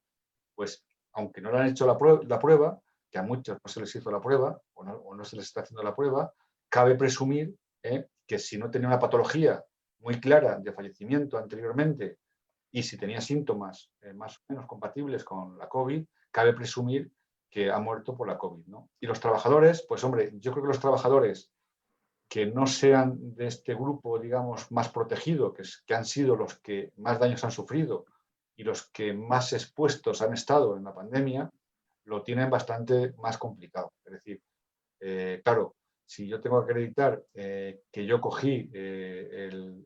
pues aunque no le han hecho la prueba, que a muchos no se les hizo la prueba o no se les está haciendo la prueba, cabe presumir que si no tenía una patología muy clara de fallecimiento anteriormente y si tenía síntomas más o menos compatibles con la COVID, cabe presumir que ha muerto por la COVID, ¿no? Y los trabajadores, pues hombre, yo creo que los trabajadores que no sean de este grupo, digamos, más protegido, que han sido los que más daños han sufrido y los que más expuestos han estado en la pandemia, lo tienen bastante más complicado. Es decir, claro, si yo tengo que acreditar que yo cogí en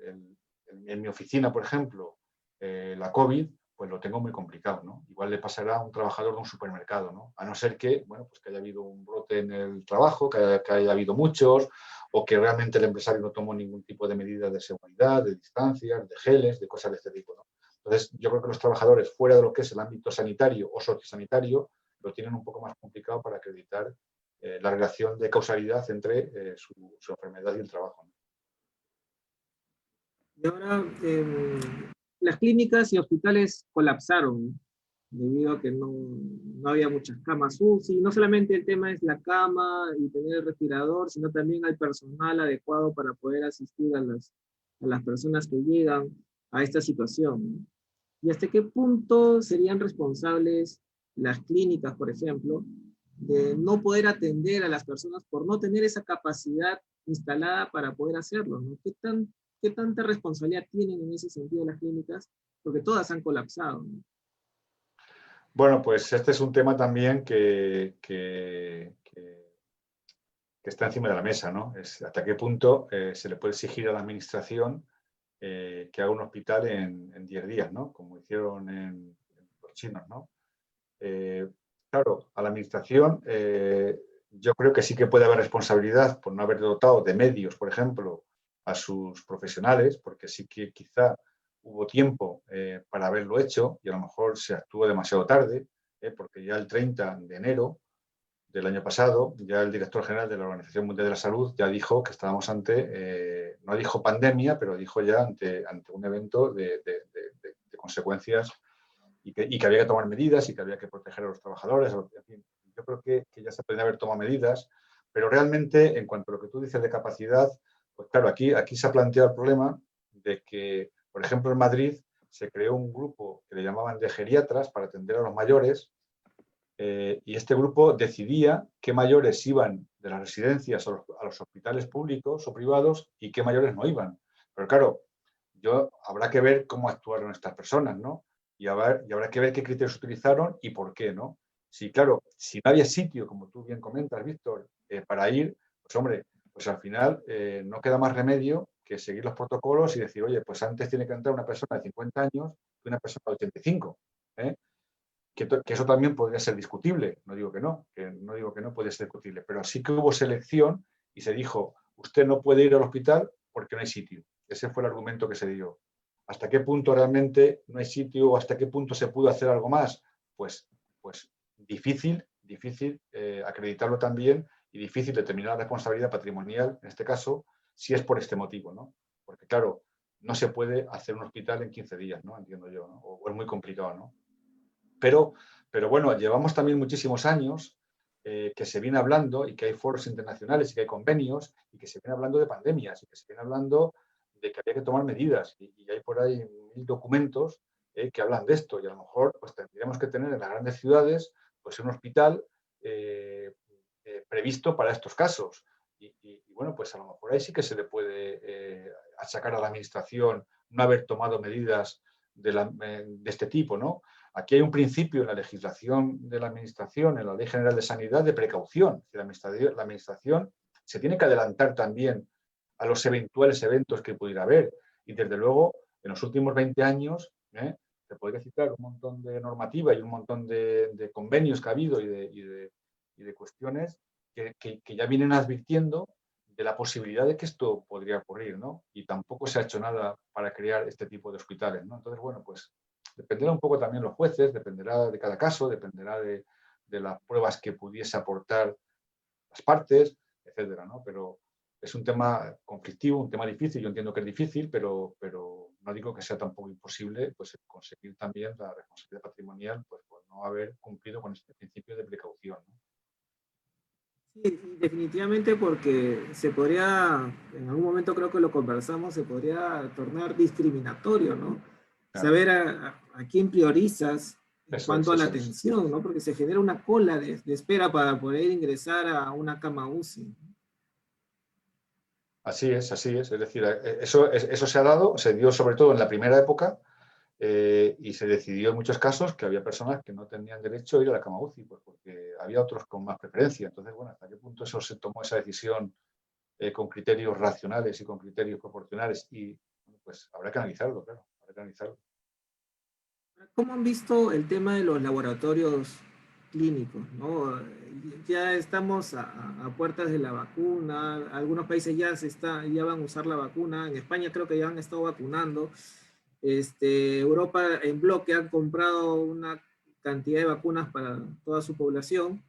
mi oficina, por ejemplo, la COVID, pues lo tengo muy complicado, ¿no? Igual le pasará a un trabajador de un supermercado, ¿no? A no ser que, bueno, pues que haya habido un brote en el trabajo, que haya habido muchos, o que realmente el empresario no tomó ningún tipo de medidas de seguridad, de distancias, de geles, de cosas de este tipo, ¿no? Entonces, yo creo que los trabajadores fuera de lo que es el ámbito sanitario o sociosanitario lo tienen un poco más complicado para acreditar la relación de causalidad entre su enfermedad y el trabajo, ¿no? Y ahora las clínicas y hospitales colapsaron debido a que no había muchas camas UCI. No solamente el tema es la cama y tener el respirador, sino también hay personal adecuado para poder asistir a las personas que llegan a esta situación. ¿Y hasta qué punto serían responsables las clínicas, por ejemplo, de no poder atender a las personas por no tener esa capacidad instalada para poder hacerlo, ¿no? ¿Qué tanta responsabilidad tienen en ese sentido las clínicas? Porque todas han colapsado, ¿no? Bueno, pues este es un tema también que está encima de la mesa, ¿no? Es hasta qué punto se le puede exigir a la administración que haga un hospital en 10 días, ¿no? Como hicieron en los chinos, ¿no? Eh, claro, a la administración yo creo que sí que puede haber responsabilidad por no haber dotado de medios, por ejemplo, a sus profesionales, porque sí que quizá hubo tiempo para haberlo hecho y a lo mejor se actuó demasiado tarde, porque ya el 30 de enero del año pasado, ya el director general de la Organización Mundial de la Salud ya dijo que estábamos ante, no dijo pandemia, pero dijo ya ante un evento de consecuencias y que había que tomar medidas y que había que proteger a los trabajadores. En fin, yo creo que ya se podrían haber tomado medidas, pero realmente, en cuanto a lo que tú dices de capacidad, pues claro, aquí se ha planteado el problema de que, por ejemplo, en Madrid se creó un grupo que le llamaban de geriatras para atender a los mayores, y este grupo decidía qué mayores iban de las residencias a los hospitales públicos o privados y qué mayores no iban. Pero claro, habrá que ver cómo actuaron estas personas, ¿no? Y habrá que ver qué criterios utilizaron y por qué, ¿no? Sí, claro, si no había sitio, como tú bien comentas, Víctor, para ir, pues hombre, pues al final no queda más remedio que seguir los protocolos y decir, oye, pues antes tiene que entrar una persona de 50 años que una persona de 85, ¿eh? Que eso también podría ser discutible, no digo que no podría ser discutible, pero sí que hubo selección y se dijo, usted no puede ir al hospital porque no hay sitio. Ese fue el argumento que se dio. ¿Hasta qué punto realmente no hay sitio o hasta qué punto se pudo hacer algo más? Pues difícil acreditarlo también y difícil determinar la responsabilidad patrimonial, en este caso, si es por este motivo, ¿no? Porque claro, no se puede hacer un hospital en 15 días, ¿no? Entiendo yo, ¿no? O es muy complicado, ¿no? Pero bueno, llevamos también muchísimos años que se viene hablando y que hay foros internacionales y que hay convenios y que se viene hablando de pandemias y que se viene hablando de que había que tomar medidas y hay por ahí 1000 documentos que hablan de esto y a lo mejor pues tendríamos que tener en las grandes ciudades pues un hospital previsto para estos casos y bueno, pues a lo mejor ahí sí que se le puede achacar a la administración no haber tomado medidas de este tipo, ¿no? Aquí hay un principio en la legislación de la Administración, en la Ley General de Sanidad, de precaución. La Administración se tiene que adelantar también a los eventuales eventos que pudiera haber. Y desde luego, en los últimos 20 años, se podría citar un montón de normativa y un montón de convenios que ha habido y de cuestiones que ya vienen advirtiendo de la posibilidad de que esto podría ocurrir, ¿no? Y tampoco se ha hecho nada para crear este tipo de hospitales, ¿no? Entonces, bueno, pues dependerá un poco también los jueces, dependerá de cada caso, dependerá de las pruebas que pudiese aportar las partes, etcétera, ¿no? Pero es un tema conflictivo, un tema difícil, yo entiendo que es difícil, pero no digo que sea tampoco imposible pues, conseguir también la responsabilidad patrimonial pues, por no haber cumplido con este principio de precaución, ¿no? Sí, definitivamente porque se podría, en algún momento creo que lo conversamos, se podría tornar discriminatorio, ¿no? Claro, Saber a quién priorizas en eso es, cuanto a la eso es. atención, ¿no? Porque se genera una cola de espera para poder ingresar a una cama UCI. Así es, así es. Es decir, eso se ha dado, se dio sobre todo en la primera época y se decidió en muchos casos que había personas que no tenían derecho a ir a la cama UCI, pues porque había otros con más preferencia. Entonces, bueno, ¿hasta qué punto eso se tomó esa decisión con criterios racionales y con criterios proporcionales? Y bueno, pues habrá que analizarlo, claro, habrá que analizarlo. ¿Cómo han visto el tema de los laboratorios clínicos, ¿no? Ya estamos a puertas de la vacuna, algunos países ya van a usar la vacuna, en España creo que ya han estado vacunando, Europa en bloque han comprado una cantidad de vacunas para toda su población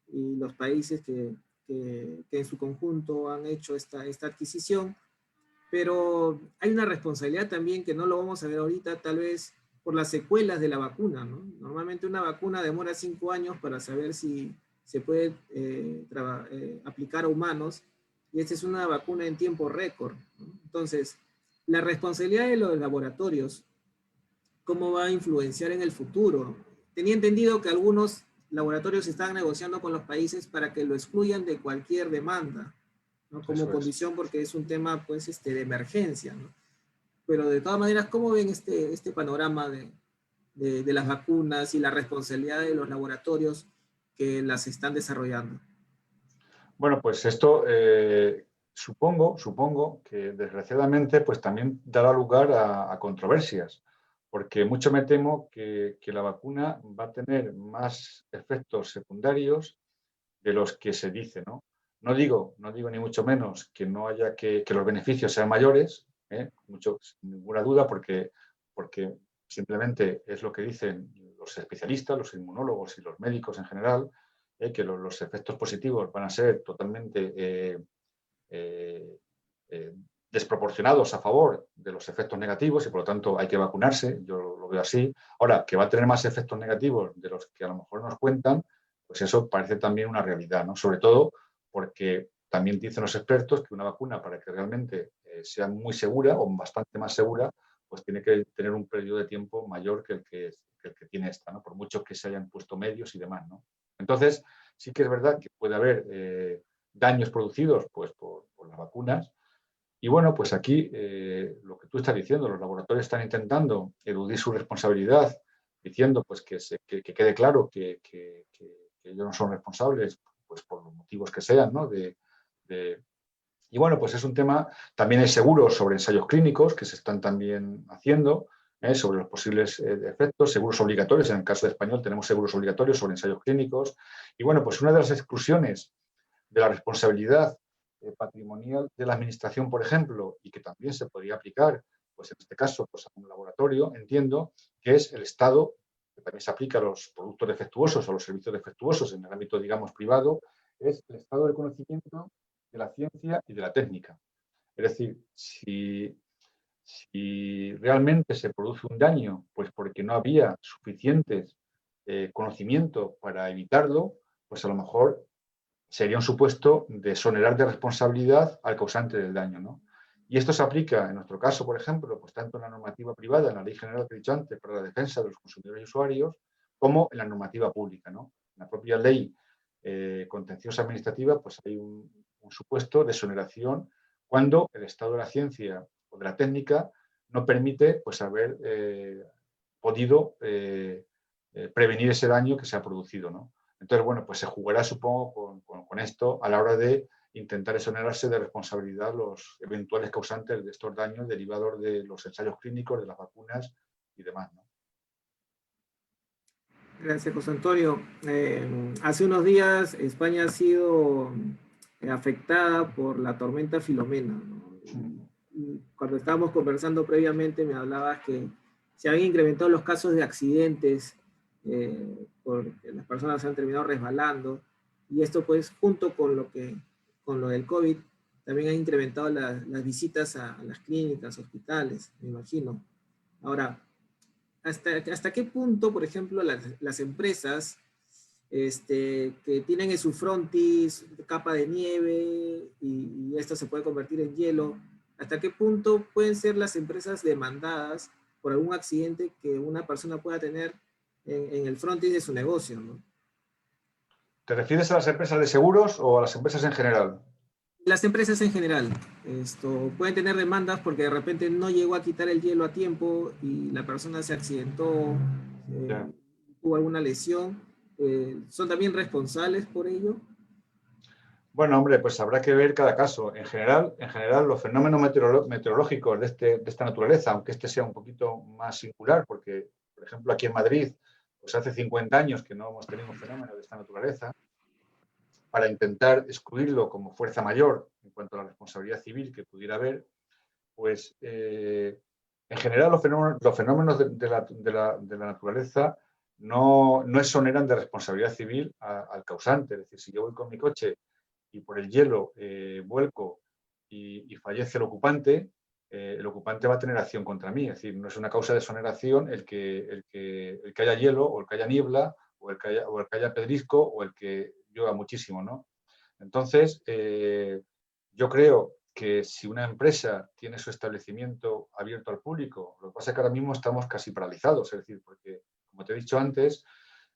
y los países que en su conjunto han hecho esta adquisición, pero hay una responsabilidad también que no lo vamos a ver ahorita, tal vez por las secuelas de la vacuna, ¿no? Normalmente una vacuna demora 5 años para saber si se puede aplicar a humanos, y esta es una vacuna en tiempo récord, ¿no? Entonces, la responsabilidad de los laboratorios, ¿cómo va a influenciar en el futuro? Tenía entendido que algunos laboratorios están negociando con los países para que lo excluyan de cualquier demanda, ¿no? Como Eso es. condición porque es un tema pues, de emergencia, ¿no? Pero de todas maneras, ¿cómo ven este panorama de las vacunas y la responsabilidad de los laboratorios que las están desarrollando? Bueno, pues esto supongo que desgraciadamente pues también dará lugar a controversias, porque mucho me temo que la vacuna va a tener más efectos secundarios de los que se dice, ¿no? No digo ni mucho menos que no haya que los beneficios sean mayores, sin ninguna duda, porque simplemente es lo que dicen los especialistas, los inmunólogos y los médicos en general, que los efectos positivos van a ser totalmente desproporcionados a favor de los efectos negativos y por lo tanto hay que vacunarse, yo lo veo así. Ahora, que va a tener más efectos negativos de los que a lo mejor nos cuentan, pues eso parece también una realidad, ¿no? Sobre todo porque también dicen los expertos que una vacuna, para que realmente sea muy segura o bastante más segura, pues tiene que tener un periodo de tiempo mayor que el que tiene esta, ¿no? Por mucho que se hayan puesto medios y demás, ¿no? Entonces, sí que es verdad que puede haber daños producidos pues, por las vacunas. Y bueno, pues aquí lo que tú estás diciendo, los laboratorios están intentando eludir su responsabilidad, diciendo pues que quede claro que ellos no son responsables, pues por los motivos que sean, ¿no? De, y bueno, pues es un tema, también hay seguros sobre ensayos clínicos que se están también haciendo, sobre los posibles efectos, seguros obligatorios, en el caso de español tenemos seguros obligatorios sobre ensayos clínicos. Y bueno, pues una de las exclusiones de la responsabilidad patrimonial de la administración, por ejemplo, y que también se podría aplicar, pues en este caso, pues a un laboratorio, entiendo, que es el Estado, que también se aplica a los productos defectuosos o a los servicios defectuosos en el ámbito, digamos, privado, es el estado del conocimiento de la ciencia y de la técnica. Es decir, si realmente se produce un daño, pues porque no había suficientes conocimiento para evitarlo, pues a lo mejor sería un supuesto de exonerar de responsabilidad al causante del daño, ¿no? Y esto se aplica, en nuestro caso, por ejemplo, pues tanto en la normativa privada, en la Ley General que he dicho antes, para la defensa de los consumidores y usuarios, como en la normativa pública, ¿no? En la propia ley contenciosa administrativa, pues hay un supuesto de exoneración cuando el estado de la ciencia o de la técnica no permite pues, haber podido prevenir ese daño que se ha producido, ¿no? Entonces, bueno, pues se jugará, supongo, con esto a la hora de intentar exonerarse de responsabilidad los eventuales causantes de estos daños derivados de los ensayos clínicos, de las vacunas y demás, ¿no? Gracias, José Antonio. Hace unos días España ha sido afectada por la tormenta Filomena, ¿no? Y cuando estábamos conversando previamente me hablabas que se habían incrementado los casos de accidentes, porque las personas se han terminado resbalando, y esto pues junto con lo del COVID, también ha incrementado las visitas a las clínicas, hospitales, me imagino. Ahora, ¿hasta qué punto, por ejemplo, las empresas que tienen en su frontis capa de nieve y esto se puede convertir en hielo, hasta qué punto pueden ser las empresas demandadas por algún accidente que una persona pueda tener en el frontis de su negocio, ¿no? ¿Te refieres a las empresas de seguros o a las empresas en general? Las empresas en general, esto, pueden tener demandas porque de repente no llegó a quitar el hielo a tiempo y la persona se accidentó, Ya. tuvo alguna lesión. ¿Son también responsables por ello? Bueno, hombre, pues habrá que ver cada caso. En general los fenómenos meteorológicos de esta naturaleza, aunque este sea un poquito más singular, porque, por ejemplo, aquí en Madrid, pues hace 50 años que no hemos tenido un fenómeno de esta naturaleza, para intentar excluirlo como fuerza mayor en cuanto a la responsabilidad civil que pudiera haber, pues en general los fenómenos de la naturaleza no exoneran de responsabilidad civil al causante. Es decir, si yo voy con mi coche y por el hielo vuelco y fallece el ocupante va a tener acción contra mí. Es decir, no es una causa de exoneración el que haya hielo o el que haya niebla o el que haya pedrisco o el que llueva muchísimo, ¿no? Entonces, yo creo que si una empresa tiene su establecimiento abierto al público, lo que pasa es que ahora mismo estamos casi paralizados, es decir, porque, como te he dicho antes,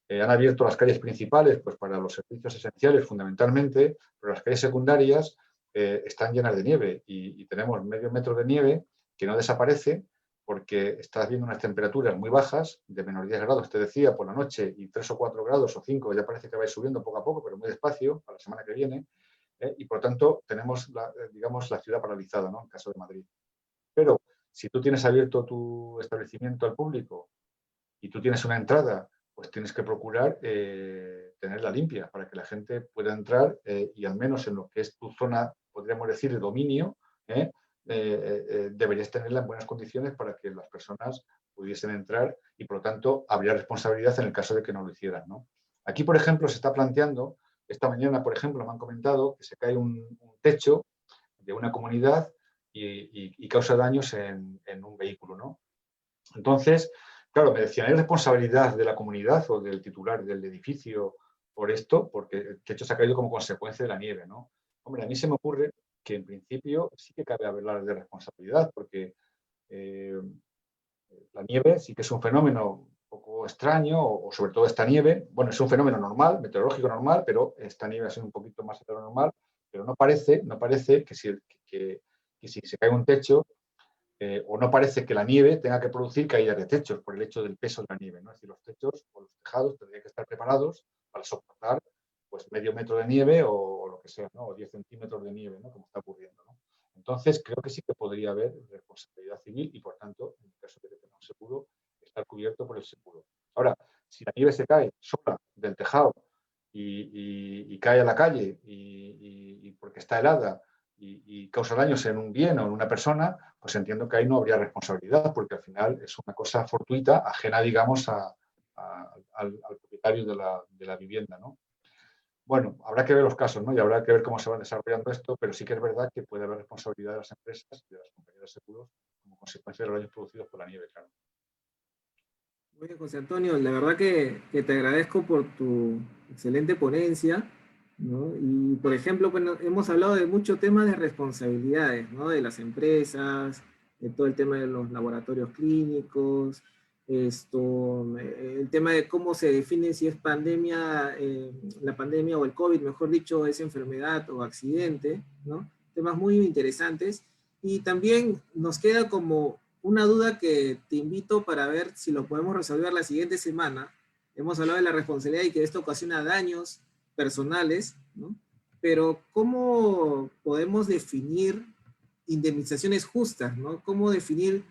han abierto las calles principales pues, para los servicios esenciales fundamentalmente, pero las calles secundarias están llenas de nieve y tenemos medio metro de nieve que no desaparece porque está habiendo unas temperaturas muy bajas, de menos 10 grados, te decía, por la noche, y 3 o 4 grados o 5, ya parece que va a ir subiendo poco a poco, pero muy despacio, para la semana que viene, y por lo tanto tenemos, digamos, la ciudad paralizada, ¿no? En caso de Madrid. Pero si tú tienes abierto tu establecimiento al público y tú tienes una entrada, pues tienes que procurar tenerla limpia para que la gente pueda entrar y al menos en lo que es tu zona, podríamos decir, de dominio, deberías tenerla en buenas condiciones para que las personas pudiesen entrar y por lo tanto habría responsabilidad en el caso de que no lo hicieran, ¿no? Aquí, por ejemplo, se está planteando, esta mañana, por ejemplo, me han comentado que se cae un techo de una comunidad y causa daños en un vehículo, ¿no? Entonces, claro, me decían, ¿hay responsabilidad de la comunidad o del titular del edificio por esto? Porque el techo se ha caído como consecuencia de la nieve, ¿no? Hombre, a mí se me ocurre que en principio sí que cabe hablar de responsabilidad, porque eh, la nieve sí que es un fenómeno un poco extraño, o sobre todo esta nieve, bueno, es un fenómeno normal, meteorológico normal, pero esta nieve ha sido un poquito más de lo normal, pero no parece que si se cae un techo, o no parece que la nieve tenga que producir caídas de techos por el hecho del peso de la nieve, ¿no? Es decir, los techos o los tejados tendrían que estar preparados para soportar pues medio metro de nieve o lo que sea, ¿no? O 10 centímetros de nieve, ¿no? Como está ocurriendo, ¿no? Entonces, creo que sí que podría haber responsabilidad civil y, por tanto, en el caso de que tenga un seguro, estar cubierto por el seguro. Ahora, si la nieve se cae sola del tejado y cae a la calle y porque está helada y causa daños en un bien o en una persona, pues entiendo que ahí no habría responsabilidad, porque al final es una cosa fortuita, ajena, digamos, al propietario de la vivienda, ¿no? Bueno, habrá que ver los casos, ¿no? Y habrá que ver cómo se va desarrollando esto, pero sí que es verdad que puede haber responsabilidad de las empresas y de las compañías de seguros como consecuencia de los daños producidos por la nieve, claro. Bueno, José Antonio, la verdad que te agradezco por tu excelente ponencia, ¿no? Y, por ejemplo, bueno, hemos hablado de muchos temas de responsabilidades, ¿no? De las empresas, de todo el tema de los laboratorios clínicos, el tema de cómo se define si es pandemia, la pandemia o el COVID, mejor dicho, es enfermedad o accidente, ¿no? Temas muy interesantes. Y también nos queda como una duda que te invito para ver si lo podemos resolver la siguiente semana. Hemos hablado de la responsabilidad y que esto ocasiona daños personales, ¿no? Pero ¿cómo podemos definir indemnizaciones justas, ¿no? ¿Cómo definir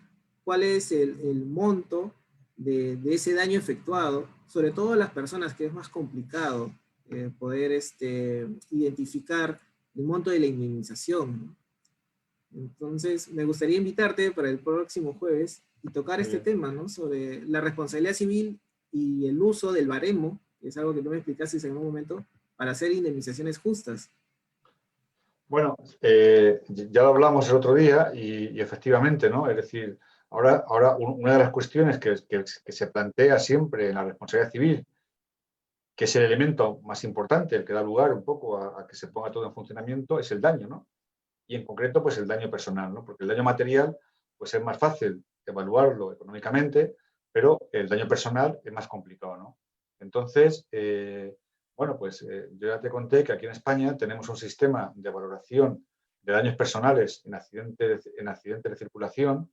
cuál es el monto de ese daño efectuado? Sobre todo a las personas, que es más complicado poder identificar el monto de la indemnización, ¿no? Entonces, me gustaría invitarte para el próximo jueves y tocar Muy este bien. tema, ¿no? Sobre la responsabilidad civil y el uso del baremo, que es algo que tú me explicaste en un momento, para hacer indemnizaciones justas. Bueno, ya lo hablamos el otro día y efectivamente, ¿no? Es decir, ahora una de las cuestiones que se plantea siempre en la responsabilidad civil, que es el elemento más importante, el que da lugar un poco a que se ponga todo en funcionamiento, es el daño, ¿no? Y en concreto, pues el daño personal, ¿no? Porque el daño material, pues es más fácil evaluarlo económicamente, pero el daño personal es más complicado, ¿no? Entonces, bueno, pues yo ya te conté que aquí en España tenemos un sistema de valoración de daños personales en accidentes de circulación,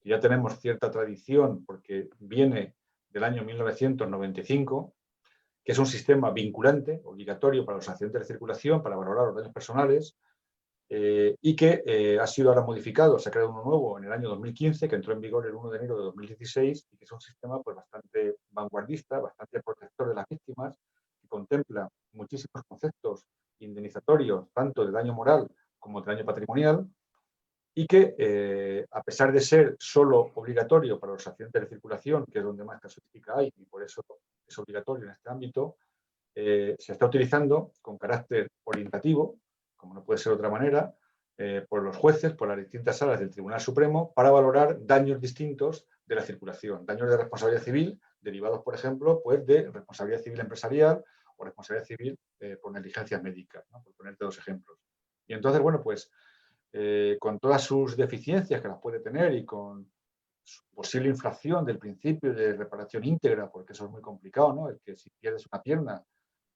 que ya tenemos cierta tradición porque viene del año 1995, que es un sistema vinculante, obligatorio para los accidentes de circulación, para valorar los daños personales, y que ha sido ahora modificado, se ha creado uno nuevo en el año 2015, que entró en vigor el 1 de enero de 2016, y que es un sistema pues, bastante vanguardista, bastante protector de las víctimas, que contempla muchísimos conceptos indemnizatorios, tanto de daño moral como de daño patrimonial, y que, a pesar de ser solo obligatorio para los accidentes de circulación, que es donde más casuística hay, y por eso es obligatorio en este ámbito, se está utilizando con carácter orientativo, como no puede ser de otra manera, por los jueces, por las distintas salas del Tribunal Supremo, para valorar daños distintos de la circulación, daños de responsabilidad civil, derivados, por ejemplo, pues, de responsabilidad civil empresarial o responsabilidad civil por negligencias médicas, ¿no? Por ponerte dos ejemplos. Y entonces, bueno, pues con todas sus deficiencias que las puede tener y con su posible infracción del principio de reparación íntegra, porque eso es muy complicado, ¿no? El que si pierdes una pierna,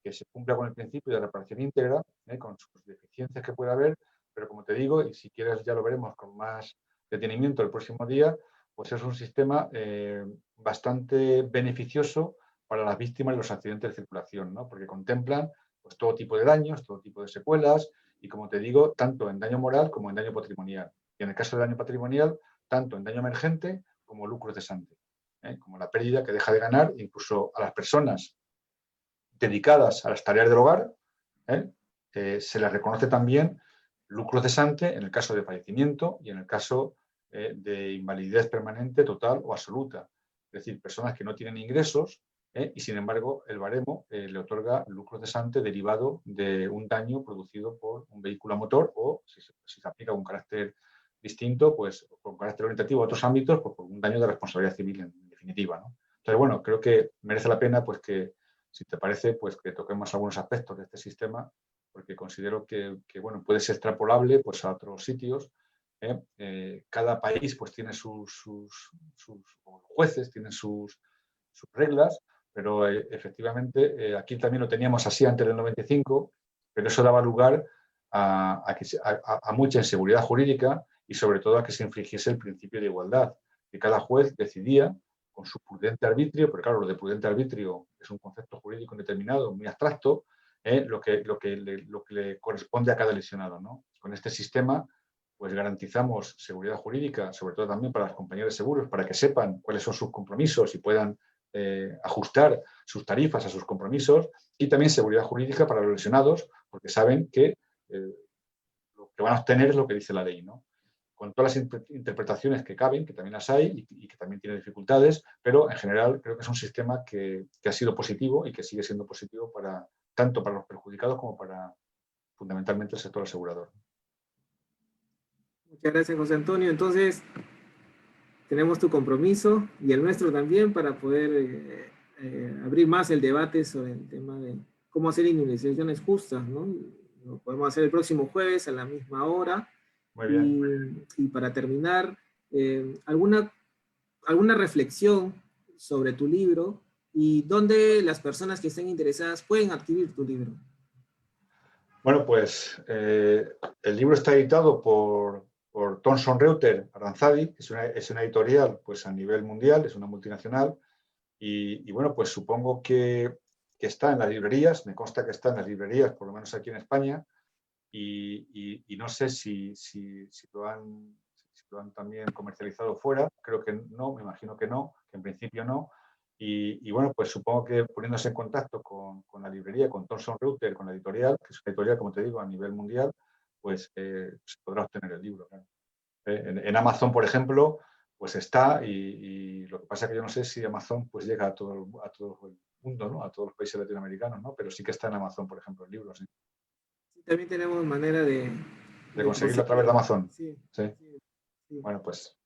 que se cumpla con el principio de reparación íntegra, con sus deficiencias que puede haber, pero como te digo, y si quieres ya lo veremos con más detenimiento el próximo día, pues es un sistema bastante beneficioso para las víctimas de los accidentes de circulación, ¿no? Porque contemplan pues, todo tipo de daños, todo tipo de secuelas, y como te digo, tanto en daño moral como en daño patrimonial. Y en el caso de daño patrimonial, tanto en daño emergente como lucro cesante, como la pérdida que deja de ganar incluso a las personas dedicadas a las tareas del hogar, se les reconoce también lucro cesante en el caso de fallecimiento y en el caso de invalidez permanente, total o absoluta. Es decir, personas que no tienen ingresos y sin embargo el baremo le otorga lucro cesante derivado de un daño producido por un vehículo a motor o, si se aplica un carácter distinto, pues con carácter orientativo a otros ámbitos, pues por un daño de responsabilidad civil en definitiva, ¿no? Entonces, bueno, creo que merece la pena, pues que, si te parece, pues que toquemos algunos aspectos de este sistema, porque considero que bueno, puede ser extrapolable pues, a otros sitios. Cada país pues, tiene sus jueces, tienen sus reglas, pero efectivamente aquí también lo teníamos así antes del 95, pero eso daba lugar a mucha inseguridad jurídica y sobre todo a que se infringiese el principio de igualdad, que cada juez decidía con su prudente arbitrio, pero claro, lo de prudente arbitrio es un concepto jurídico indeterminado, muy abstracto, lo que le corresponde a cada lesionado, ¿no? Con este sistema pues garantizamos seguridad jurídica, sobre todo también para las compañías de seguros, para que sepan cuáles son sus compromisos y puedan ajustar sus tarifas a sus compromisos, y también seguridad jurídica para los lesionados, porque saben que lo que van a obtener es lo que dice la ley, ¿no? Con todas las interpretaciones que caben, que también las hay y que también tiene dificultades, pero en general creo que es un sistema que ha sido positivo y que sigue siendo positivo tanto para los perjudicados como para fundamentalmente el sector asegurador. Muchas gracias, José Antonio. Entonces, tenemos tu compromiso y el nuestro también para poder abrir más el debate sobre el tema de cómo hacer indemnizaciones justas, ¿no? Lo podemos hacer el próximo jueves a la misma hora. Muy bien. Y para terminar, ¿alguna reflexión sobre tu libro y dónde las personas que estén interesadas pueden adquirir tu libro? Bueno, pues el libro está editado por Thomson Reuters Aranzadi, que es una editorial pues, a nivel mundial, es una multinacional, y bueno, pues supongo que está en las librerías, me consta que está en las librerías, por lo menos aquí en España, y no sé si lo han también comercializado fuera, creo que no, me imagino que no, que en principio no. Y bueno, pues supongo que poniéndose en contacto con la librería, con Thomson Reuters, con la editorial, que es una editorial, como te digo, a nivel mundial, pues se podrá obtener el libro. Claro. En Amazon, por ejemplo, pues está, y lo que pasa es que yo no sé si Amazon pues llega a todo el mundo, ¿no? A todos los países latinoamericanos, ¿no? Pero sí que está en Amazon, por ejemplo, el libro, sí. También tenemos manera de Conseguirlo a través de Amazon. Sí, sí. Sí. Bueno, pues.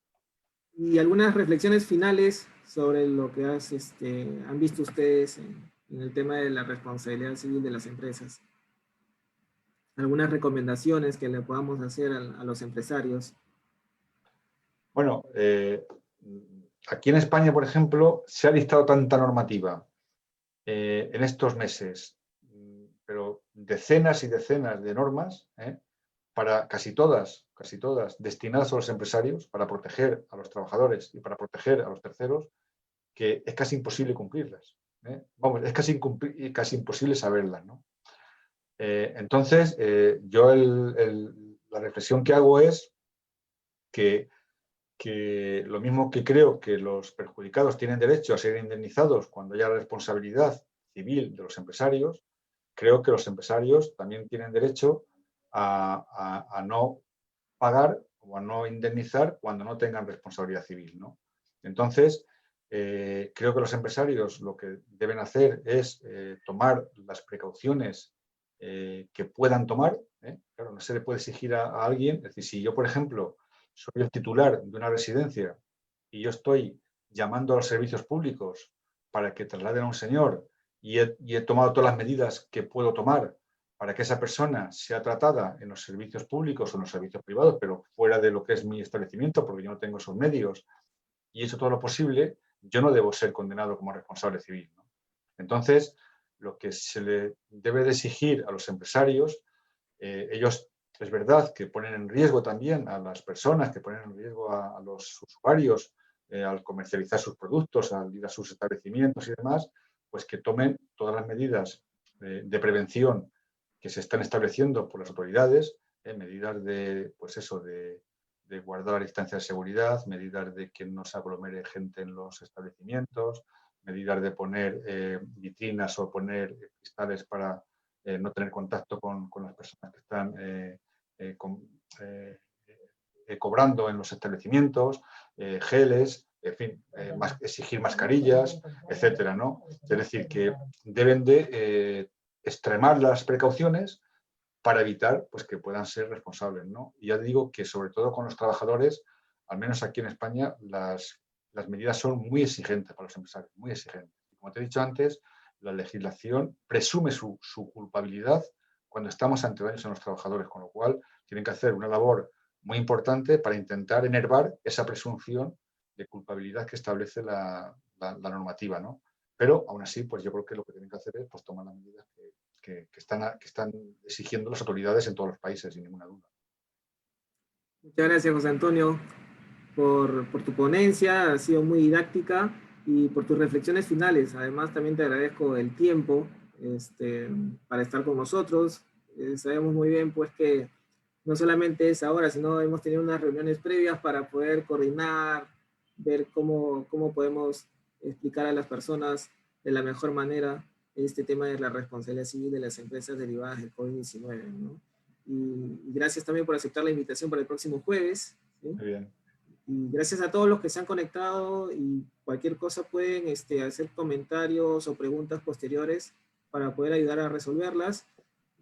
Y algunas reflexiones finales sobre lo que han visto ustedes en el tema de la responsabilidad civil de las empresas. Algunas recomendaciones que le podamos hacer a los empresarios. Bueno, aquí en España, por ejemplo, se ha dictado tanta normativa en estos meses, pero decenas y decenas de normas, para casi todas destinadas a los empresarios, para proteger a los trabajadores y para proteger a los terceros, que es casi imposible cumplirlas. Vamos, es casi imposible saberlas, ¿no? Entonces, yo la reflexión que hago es que lo mismo que creo que los perjudicados tienen derecho a ser indemnizados cuando haya responsabilidad civil de los empresarios, creo que los empresarios también tienen derecho a no pagar o a no indemnizar cuando no tengan responsabilidad civil, ¿no? Entonces, creo que los empresarios lo que deben hacer es tomar las precauciones que puedan tomar. Claro, no se le puede exigir a alguien, es decir, si yo, por ejemplo, soy el titular de una residencia y yo estoy llamando a los servicios públicos para que trasladen a un señor y he tomado todas las medidas que puedo tomar para que esa persona sea tratada en los servicios públicos o en los servicios privados, pero fuera de lo que es mi establecimiento, porque yo no tengo esos medios, y he hecho todo lo posible, yo no debo ser condenado como responsable civil, ¿no? Entonces, lo que se le debe de exigir a los empresarios, ellos es verdad que ponen en riesgo también a las personas, que ponen en riesgo a los usuarios al comercializar sus productos, al ir a sus establecimientos y demás, pues que tomen todas las medidas de prevención que se están estableciendo por las autoridades, medidas de, pues eso, de guardar la distancia de seguridad, medidas de que no se aglomere gente en los establecimientos, medidas de poner vitrinas o poner cristales para no tener contacto con las personas que están cobrando en los establecimientos, geles, en fin, exigir mascarillas, etcétera, ¿no? Es decir, que deben de extremar las precauciones para evitar pues, que puedan ser responsables, ¿no? Y ya digo que sobre todo con los trabajadores, al menos aquí en España, las medidas son muy exigentes para los empresarios, muy exigentes. Y como te he dicho antes, la legislación presume su culpabilidad cuando estamos ante daños en los trabajadores, con lo cual tienen que hacer una labor muy importante para intentar enervar esa presunción de culpabilidad que establece la normativa, ¿no? Pero aún así, pues yo creo que lo que tienen que hacer es pues, tomar las medidas que están exigiendo las autoridades en todos los países, sin ninguna duda. Muchas gracias, José Antonio, por tu ponencia, ha sido muy didáctica, y por tus reflexiones finales. Además, también te agradezco el tiempo para estar con nosotros. Sabemos muy bien pues que no solamente es ahora, sino hemos tenido unas reuniones previas para poder coordinar, ver cómo podemos explicar a las personas de la mejor manera este tema de la responsabilidad civil de las empresas derivadas del COVID-19, ¿no? Y gracias también por aceptar la invitación para el próximo jueves, ¿sí? Muy bien. Y gracias a todos los que se han conectado, y cualquier cosa pueden hacer comentarios o preguntas posteriores para poder ayudar a resolverlas.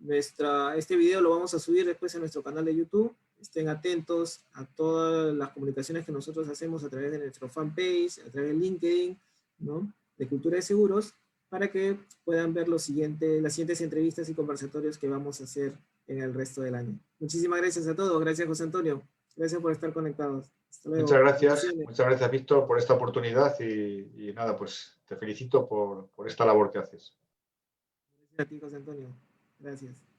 Este video lo vamos a subir después en nuestro canal de YouTube. Estén atentos a todas las comunicaciones que nosotros hacemos a través de nuestro fanpage, a través de LinkedIn, ¿no? De Cultura de Seguros, para que puedan ver las siguientes entrevistas y conversatorios que vamos a hacer en el resto del año. Muchísimas gracias a todos. Gracias, José Antonio. Gracias por estar conectados. Hasta luego. Muchas gracias, Víctor, por esta oportunidad y nada, pues te felicito por esta labor que haces. Gracias a ti, José Antonio. Gracias.